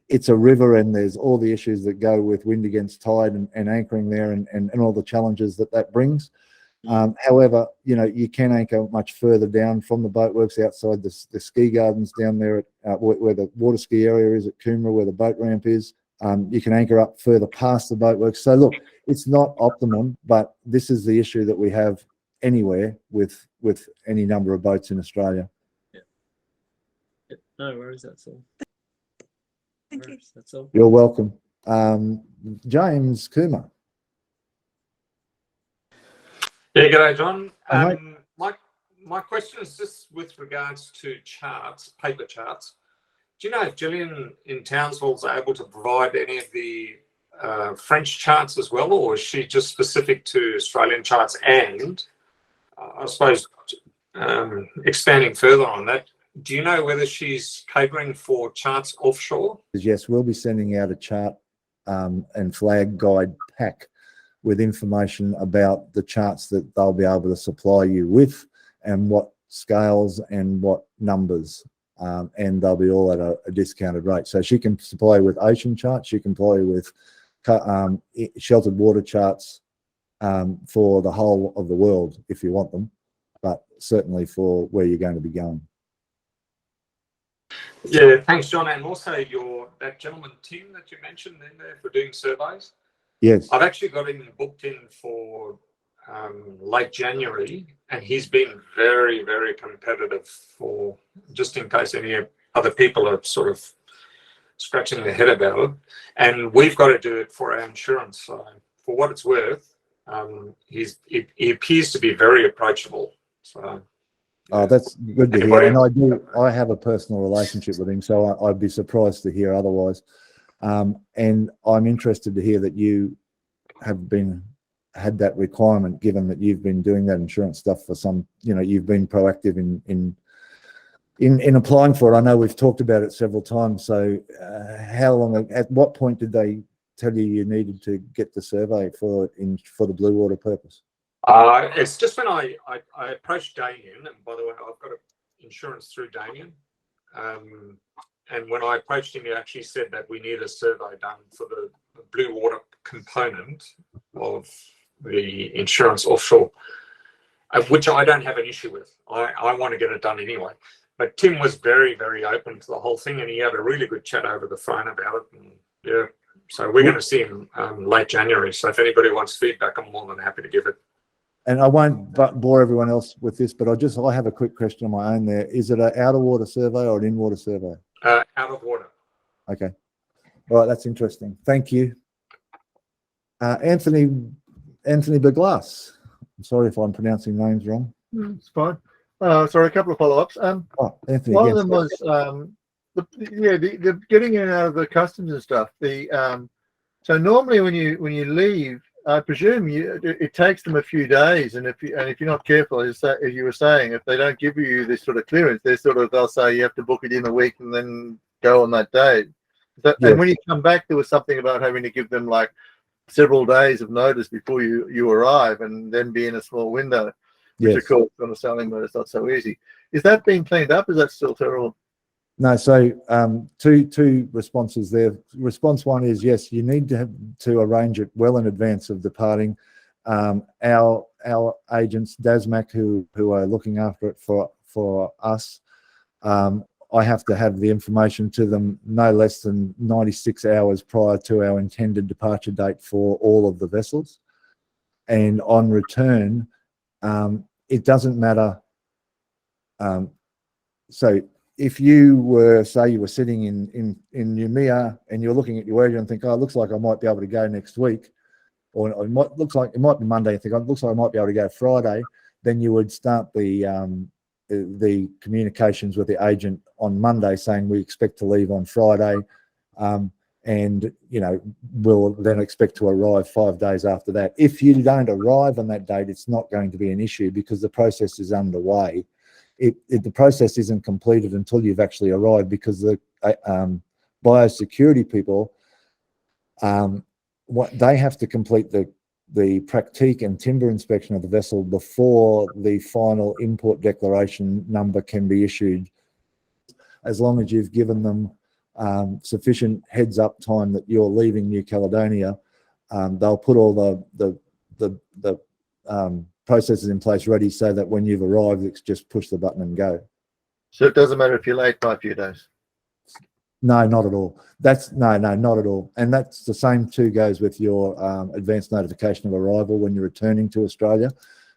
It's a river, and there's all the issues that go with wind against tide and anchoring there, and all the challenges that brings. However, you can anchor much further down from the boatworks outside the ski gardens down there at where the water ski area is at Coomera, where the boat ramp is. You can anchor up further past the boatworks. So look, it's not optimum, but this is the issue that we have anywhere with any number of boats in Australia. Yeah. No worries, that's all. Thank you. That's all. You're welcome. James Coomer. Yeah, g'day, John. Hi. My question is just with regards to charts, paper charts. Do you know if Gillian in Townsville is able to provide any of the French charts as well, or is she just specific to Australian charts? And I suppose expanding further on that, do you know whether she's catering for charts offshore? Yes, we'll be sending out a chart and flag guide pack with information about the charts that they'll be able to supply you with, and what scales and what numbers, and they'll be all at a discounted rate. So she can supply with ocean charts, she can supply with sheltered water charts for the whole of the world if you want them, but certainly for where you're going to be going. Yeah, thanks, John, and also that gentleman Tim that you mentioned in there for doing surveys. Yes. I've actually got him booked in for late January, and he's been very, very competitive for, just in case any other people are sort of scratching their head about it. And we've got to do it for our insurance. So for what it's worth, he appears to be very approachable. So. Oh, that's good to hear. And I have a personal relationship with him, so I'd be surprised to hear otherwise. And I'm interested to hear that you have had that requirement, given that you've been doing that insurance stuff for some, you've been proactive in applying for it. I know we've talked about it several times. So at what point did they tell you needed to get the survey for the blue water purpose? It's just when I approached Damien, and by the way, I've got insurance through Damien. And when I approached him, he actually said that we need a survey done for the blue water component of the insurance offshore, which I don't have an issue with. I want to get it done anyway. But Tim was very, very open to the whole thing, and he had a really good chat over the phone about it. And yeah, so we're going to see him late January. So if anybody wants feedback, I'm more than happy to give it. And I won't bore everyone else with this, but I have a quick question of my own there. Is it an out of water survey or an in water survey? Out of water. Okay. All right, that's interesting. Thank you. Anthony Beglass. I'm sorry if I'm pronouncing names wrong. It's fine. Sorry, a couple of follow-ups. Anthony, one again. of them was the getting in and out of the customs and stuff. So normally when you leave, I presume it takes them a few days, and if you're not careful, as you were saying, if they don't give you this sort of clearance, they'll say you have to book it in a week and then go on that day. And when you come back, there was something about having to give them like several days of notice before you arrive, and then be in a small window, which of course on a sailing boat is not so easy. Is that being cleaned up? Is that still terrible? No, so two responses there. Response one is yes, you need to arrange it well in advance of departing. Our agents, DASMAC, who are looking after it for us, I have to have the information to them no less than 96 hours prior to our intended departure date for all of the vessels. And on return, it doesn't matter. So if you were, say you were sitting in Noumea and you're looking at your weather and think, oh, it looks like I might be able to go next week, or it might be Monday, and think, oh, it looks like I might be able to go Friday, then you would start the communications with the agent on Monday saying we expect to leave on Friday, and we'll then expect to arrive 5 days after that. If you don't arrive on that date, it's not going to be an issue because the process is underway. The process isn't completed until you've actually arrived, because the biosecurity people, they have to complete the practique and timber inspection of the vessel before the final import declaration number can be issued. As long as you've given them sufficient heads up time that you're leaving New Caledonia, they'll put all the processes in place ready so that when you've arrived, it's just push the button and go. So it doesn't matter if you're late by a few days? No, not at all. No, not at all. And that's the same too goes with your advanced notification of arrival when you're returning to Australia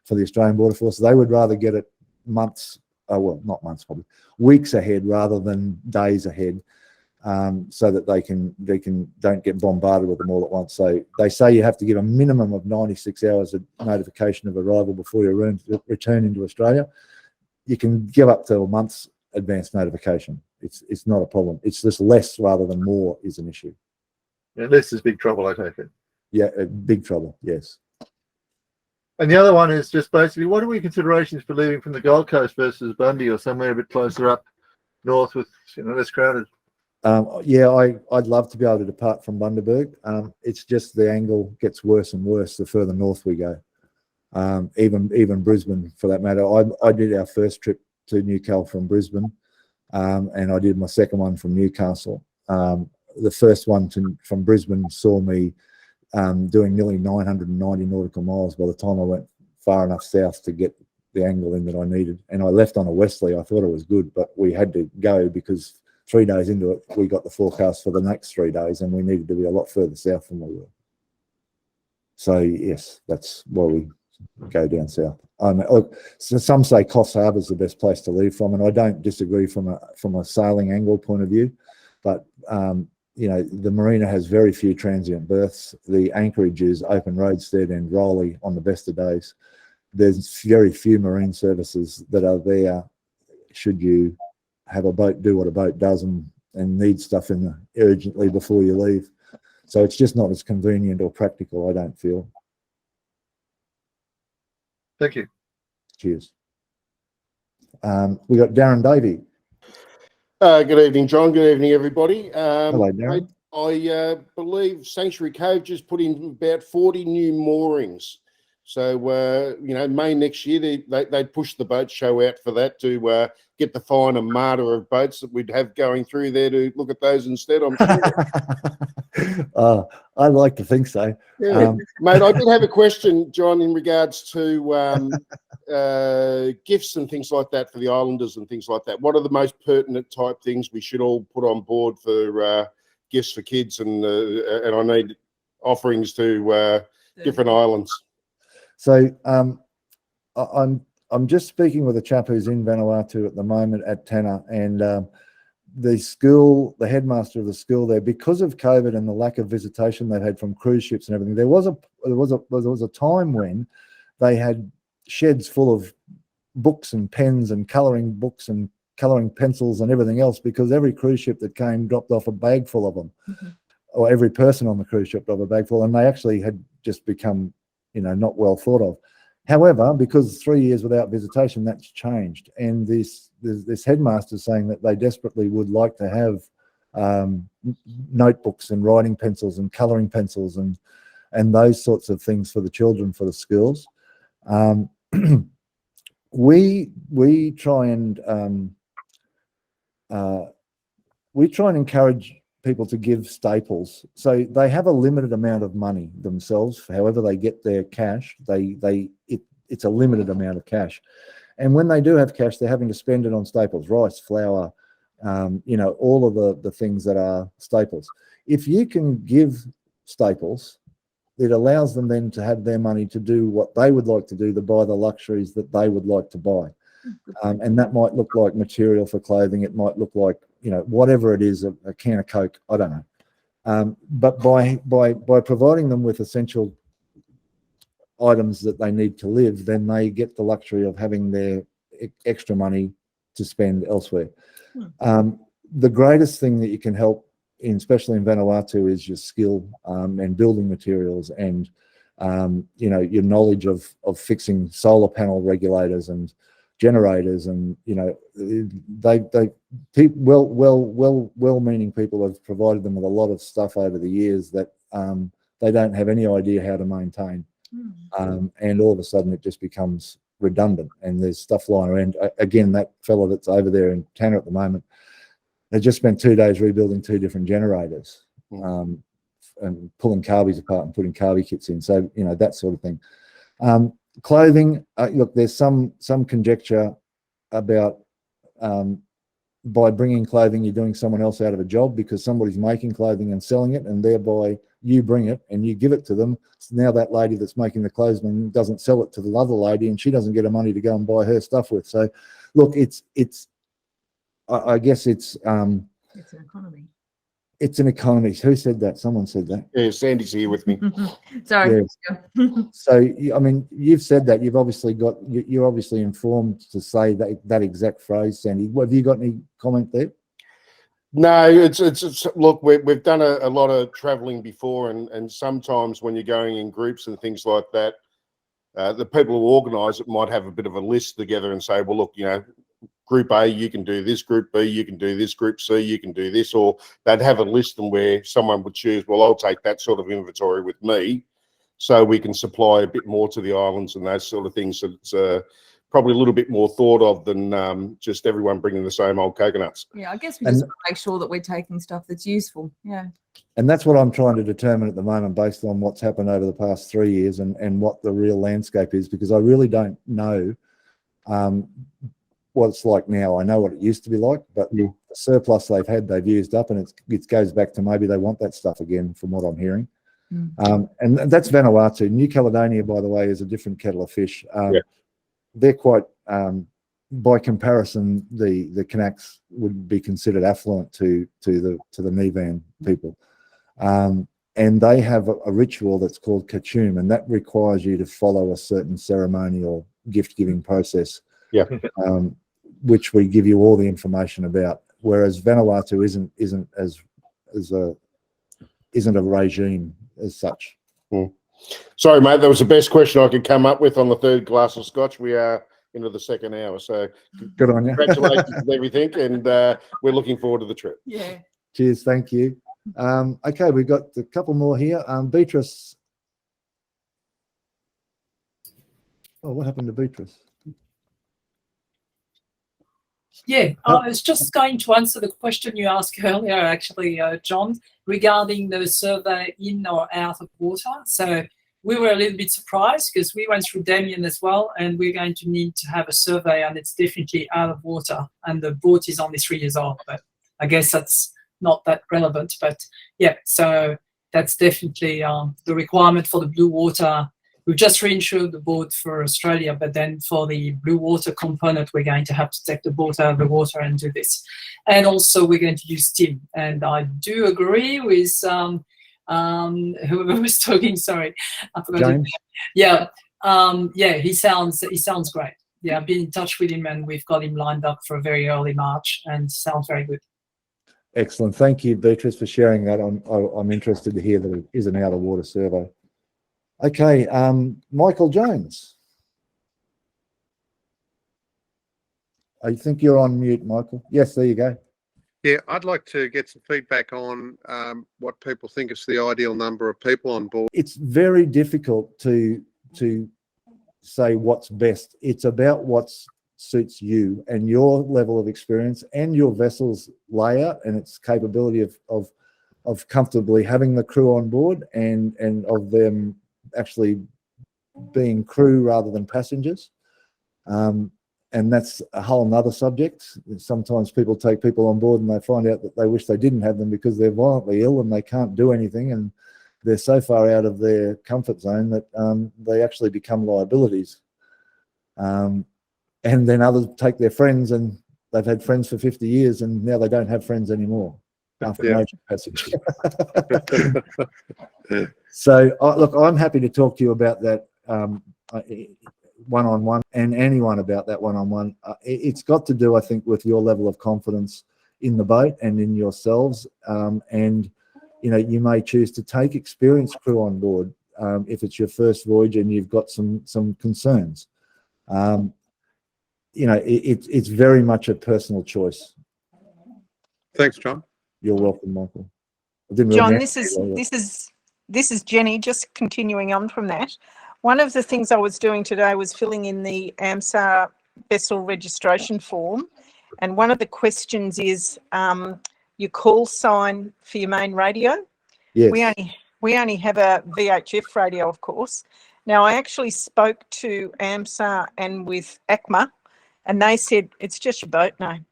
for the Australian Border Force. They would rather get it months, well, not months, probably weeks ahead rather than days ahead, so that they don't get bombarded with them all at once. So they say you have to give a minimum of 96 hours of notification of arrival before you return into Australia. You can give up to a month's advanced notification. It's not a problem. It's just less rather than more is an issue. Yeah, less is big trouble, I take it. Yeah, big trouble, yes. And the other one is just basically, what are we considerations for leaving from the Gold Coast versus Bundy or somewhere a bit closer up north with less crowded? Yeah, I'd love to be able to depart from Bundaberg. It's just the angle gets worse and worse the further north we go. Even Brisbane, for that matter. I did our first trip to Newcastle from Brisbane, and I did my second one from Newcastle. The first one from Brisbane saw me doing nearly 990 nautical miles by the time I went far enough south to get the angle in that I needed. And I left on a westerly. I thought it was good, but we had to go because 3 days into it, we got the forecast for the next 3 days, and we needed to be a lot further south than we were. So yes, that's why we go down south. Look, so some say Coffs Harbour is the best place to leave from, and I don't disagree from a sailing angle point of view, but you know, the marina has very few transient berths. The anchorage is open roadstead and Rowley on the best of days. There's very few marine services that are there should you have a boat do what a boat does and need stuff urgently before you leave. So it's just not as convenient or practical, I don't feel. Thank you. Cheers. We got Darren Davey. Good evening, John. Good evening, everybody. Hello, Darren. I believe Sanctuary Cove just put in about 40 new moorings. So, you know, May next year, they'd push the boat show out for that to get the fine armada of boats that we'd have going through there to look at those instead, I'm sure. I like to think so. Yeah. Mate, I did have a question, John, in regards to gifts and things like that for the islanders and things like that. What are the most pertinent type things we should all put on board for gifts for kids and I need offerings to different islands? So I'm just speaking with a chap who's in Vanuatu at the moment at Tanna, and the headmaster of the school there, because of COVID and the lack of visitation they've had from cruise ships and everything, there was a time when they had sheds full of books and pens and colouring books and colouring pencils and everything else, because every cruise ship that came dropped off a bag full of them, or every person on the cruise ship dropped a bag full, and they actually had just become, you know, not well thought of. However, because 3 years without visitation, that's changed. And this headmaster is saying that they desperately would like to have notebooks and writing pencils and colouring pencils and those sorts of things for the children, for the schools. We try and encourage people to give staples. So they have a limited amount of money themselves. However they get their cash, it's a limited amount of cash. And when they do have cash, they're having to spend it on staples, rice, flour, you know, all of the things that are staples. If you can give staples, it allows them then to have their money to do what they would like to do, to buy the luxuries that they would like to buy. And that might look like material for clothing. It might look like, you know, whatever it is, a can of Coke, I don't know. But by providing them with essential items that they need to live, then they get the luxury of having their extra money to spend elsewhere. The greatest thing that you can help, especially in Vanuatu, is your skill and building materials and you know, your knowledge of fixing solar panel regulators and generators, and you know, well-meaning people have provided them with a lot of stuff over the years that they don't have any idea how to maintain, and all of a sudden it just becomes redundant, and there's stuff lying around. Again, that fella that's over there in Tanner at the moment, they just spent 2 days rebuilding 2 different generators, and pulling carbies apart and putting carbie kits in. So you know, that sort of thing. Clothing, look, there's some conjecture about by bringing clothing, you're doing someone else out of a job, because somebody's making clothing and selling it, and thereby you bring it and you give it to them. So now that lady that's making the clothes doesn't sell it to the other lady, and she doesn't get the money to go and buy her stuff with. So look, I guess it's an economy. It's an economy. Who said that? Someone said that. Yeah, Sandy's here with me. Sorry. Yeah. So, I mean, you've said that. You're obviously informed to say that exact phrase, Sandy. Have you got any comment there? No, it's look, we've done a lot of traveling before, and sometimes when you're going in groups and things like that, the people who organise it might have a bit of a list together and say, well, look, you know, Group A, you can do this. Group B, you can do this. Group C, you can do this. Or they'd have a list and where someone would choose, well, I'll take that sort of inventory with me, so we can supply a bit more to the islands and those sort of things. So it's probably a little bit more thought of than just everyone bringing the same old coconuts. Yeah, I guess we just want to make sure that we're taking stuff that's useful. Yeah. And that's what I'm trying to determine at the moment, based on what's happened over the past 3 years and what the real landscape is, because I really don't know. what it's like now. I know what it used to be like, but the surplus they've used up, and it goes back to maybe they want that stuff again, from what I'm hearing. And that's Vanuatu. New Caledonia, by the way, is a different kettle of fish. They're quite, by comparison, the Kanaks would be considered affluent to the Nivan people. And they have a ritual that's called kachum, and that requires you to follow a certain ceremonial gift-giving process, which we give you all the information about. Whereas Vanuatu isn't a regime as such. Sorry, mate, that was the best question I could come up with on the third glass of scotch. We are into the second hour, so good on you. Congratulations with everything, and we're looking forward to the trip. Yeah. Cheers, thank you. Okay, we've got a couple more here. Beatrice. Oh, what happened to Beatrice? Yeah, I was just going to answer the question you asked earlier, actually, John, regarding the survey in or out of water. So we were a little bit surprised because we went through Damien as well, and we're going to need to have a survey, and it's definitely out of water, and the boat is only 3 years old, but I guess that's not that relevant. But yeah, so that's definitely the requirement for the blue water. We've just reinsured the boat for Australia, but then for the blue water component, we're going to have to take the boat out of the water and do this. And also we're going to use steam. And I do agree with whoever was talking, sorry, I forgot. James? Yeah, he sounds great. Yeah, I've been in touch with him, and we've got him lined up for a very early March, and sounds very good. Excellent. Thank you, Beatrice, for sharing that. I'm interested to hear that it is an out of water survey. Okay, Michael Jones. I think you're on mute, Michael. Yes, there you go. Yeah, I'd like to get some feedback on what people think is the ideal number of people on board. It's very difficult to say what's best. It's about what suits you and your level of experience and your vessel's layout and its capability of comfortably having the crew on board and of them actually being crew rather than passengers. And that's a whole nother subject. Sometimes people take people on board and they find out that they wish they didn't have them because they're violently ill and they can't do anything, and they're so far out of their comfort zone that they actually become liabilities. And then others take their friends, and they've had friends for 50 years and now they don't have friends anymore after an ocean passage. So look, I'm happy to talk to you about that one-on-one, and anyone about that one-on-one. It's got to do, I think, with your level of confidence in the boat and in yourselves. And, you may choose to take experienced crew on board if it's your first voyage and you've got some concerns. It's very much a personal choice. Thanks, John. You're welcome, Michael. John, this is Jenny, just continuing on from that. One of the things I was doing today was filling in the AMSA vessel registration form. And one of the questions is your call sign for your main radio. Yes. We only have a VHF radio, of course. Now, I actually spoke to AMSA and with ACMA, and they said it's just your boat name.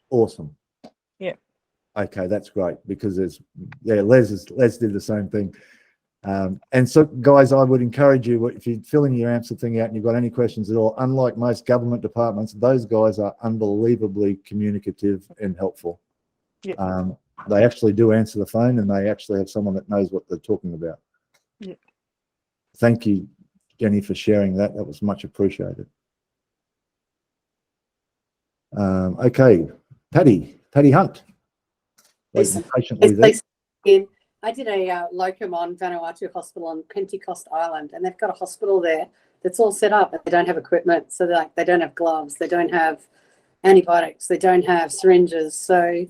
Awesome. Yeah. Okay, that's great, because Les did the same thing. And so, guys, I would encourage you, if you're filling your AMSA thing out and you've got any questions at all, unlike most government departments, those guys are unbelievably communicative and helpful. Yeah. They actually do answer the phone, and they actually have someone that knows what they're talking about. Yeah. Thank you, Jenny, for sharing that. That was much appreciated. Okay, Patty Hunt. Listen, Patiently there. I did a locum on Vanuatu Hospital on Pentecost Island, and they've got a hospital there that's all set up, but they don't have equipment. So they don't have gloves, they don't have antibiotics, they don't have syringes. So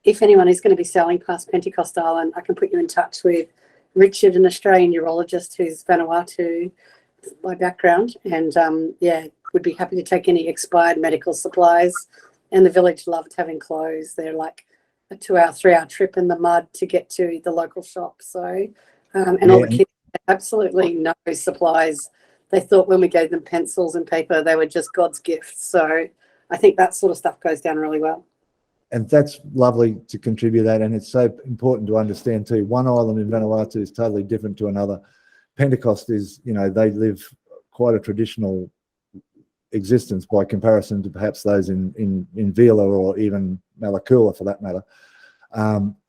if anyone is going to be sailing past Pentecost Island, I can put you in touch with Richard, an Australian urologist who's Vanuatu by background, and would be happy to take any expired medical supplies. And the village loved having clothes. They're like a 2-hour, 3-hour trip in the mud to get to the local shop. So, all the kids had absolutely no supplies. They thought when we gave them pencils and paper, they were just God's gifts. So I think that sort of stuff goes down really well. And that's lovely to contribute that. And it's so important to understand too. One island in Vanuatu is totally different to another. Pentecost is, you know, they live quite a traditional existence by comparison to perhaps those in Vila or even Malakula for that matter.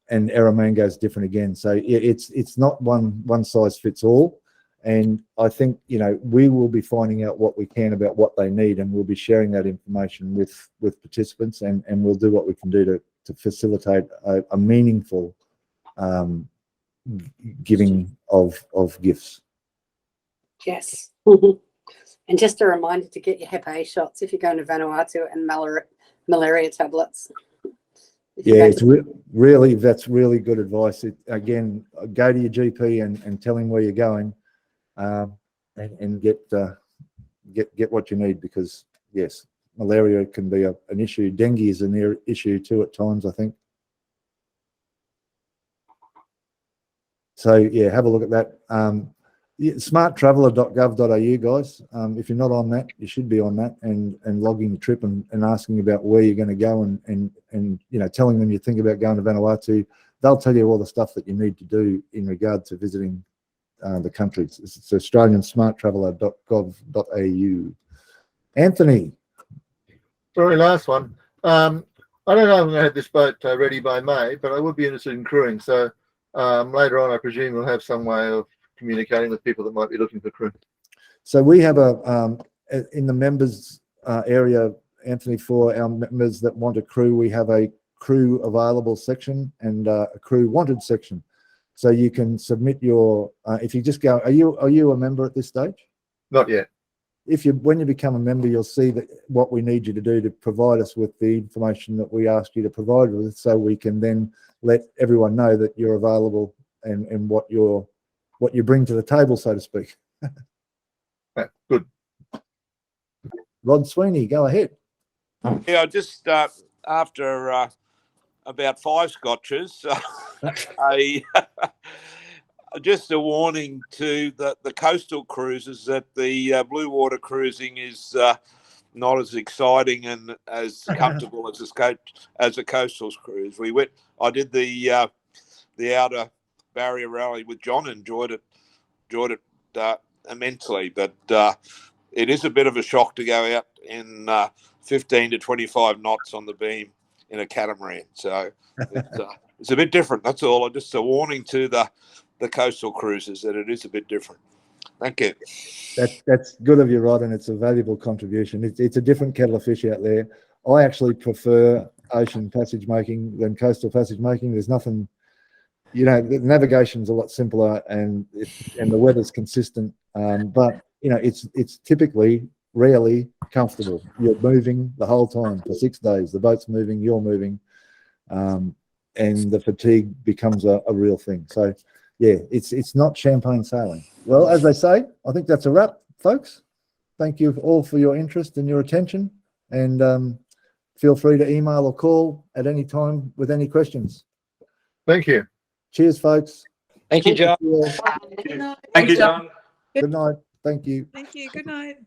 And Erromango is different again. So it's not one size fits all. And I think, you know, we will be finding out what we can about what they need, and we'll be sharing that information with participants, and we'll do what we can do to facilitate a meaningful giving of gifts. Yes. And just a reminder to get your Hep A shots if you're going to Vanuatu, and malaria tablets. Yeah, it's really, that's really good advice. Again, go to your GP and tell him where you're going, and get what you need, because yes, malaria can be an issue. Dengue is an issue too at times, I think. So yeah, have a look at that. Smarttraveller.gov.au, guys. If you're not on that, you should be on that, and logging the trip and asking about where you're going to go, and you know, telling them you think about going to Vanuatu. They'll tell you all the stuff that you need to do in regard to visiting the country. It's Australian smarttraveller.gov.au. Anthony. Very last one. I don't know if I'm going to have this boat ready by May, but I would be interested in crewing. So later on, I presume we'll have some way of communicating with people that might be looking for crew. So we have in the members area, Anthony, for our members that want a crew, we have a crew available section and a crew wanted section. So you can submit your, if you just go, are you a member at this stage? Not yet. When you become a member, you'll see that what we need you to do to provide us with the information that we ask you to provide with, so we can then let everyone know that you're available and what you bring to the table, so to speak. Good. Rod Sweeney, go ahead. Yeah, I just after about 5 scotches, just a warning to the coastal cruises that the blue water cruising is not as exciting and as comfortable as a coastal cruise. I did the outer barrier rally with John, enjoyed it immensely, but it is a bit of a shock to go out in 15 to 25 knots on the beam in a catamaran. So it's a bit different. That's all. Just a warning to the coastal cruises that it is a bit different. Thank you. That's good of you, Rod, and it's a valuable contribution. It's a different kettle of fish out there. I actually prefer ocean passage making than coastal passage making. There's nothing, you know, the navigation's a lot simpler, and the weather's consistent. But you know, it's typically rarely comfortable. You're moving the whole time for 6 days. The boat's moving, you're moving, and the fatigue becomes a real thing. So yeah, it's not champagne sailing. Well, as they say, I think that's a wrap, folks. Thank you all for your interest and your attention, and feel free to email or call at any time with any questions. Thank you. Cheers, folks. Thank you, John. Thank you, John. Good night. Thank you. Thank you. Good night.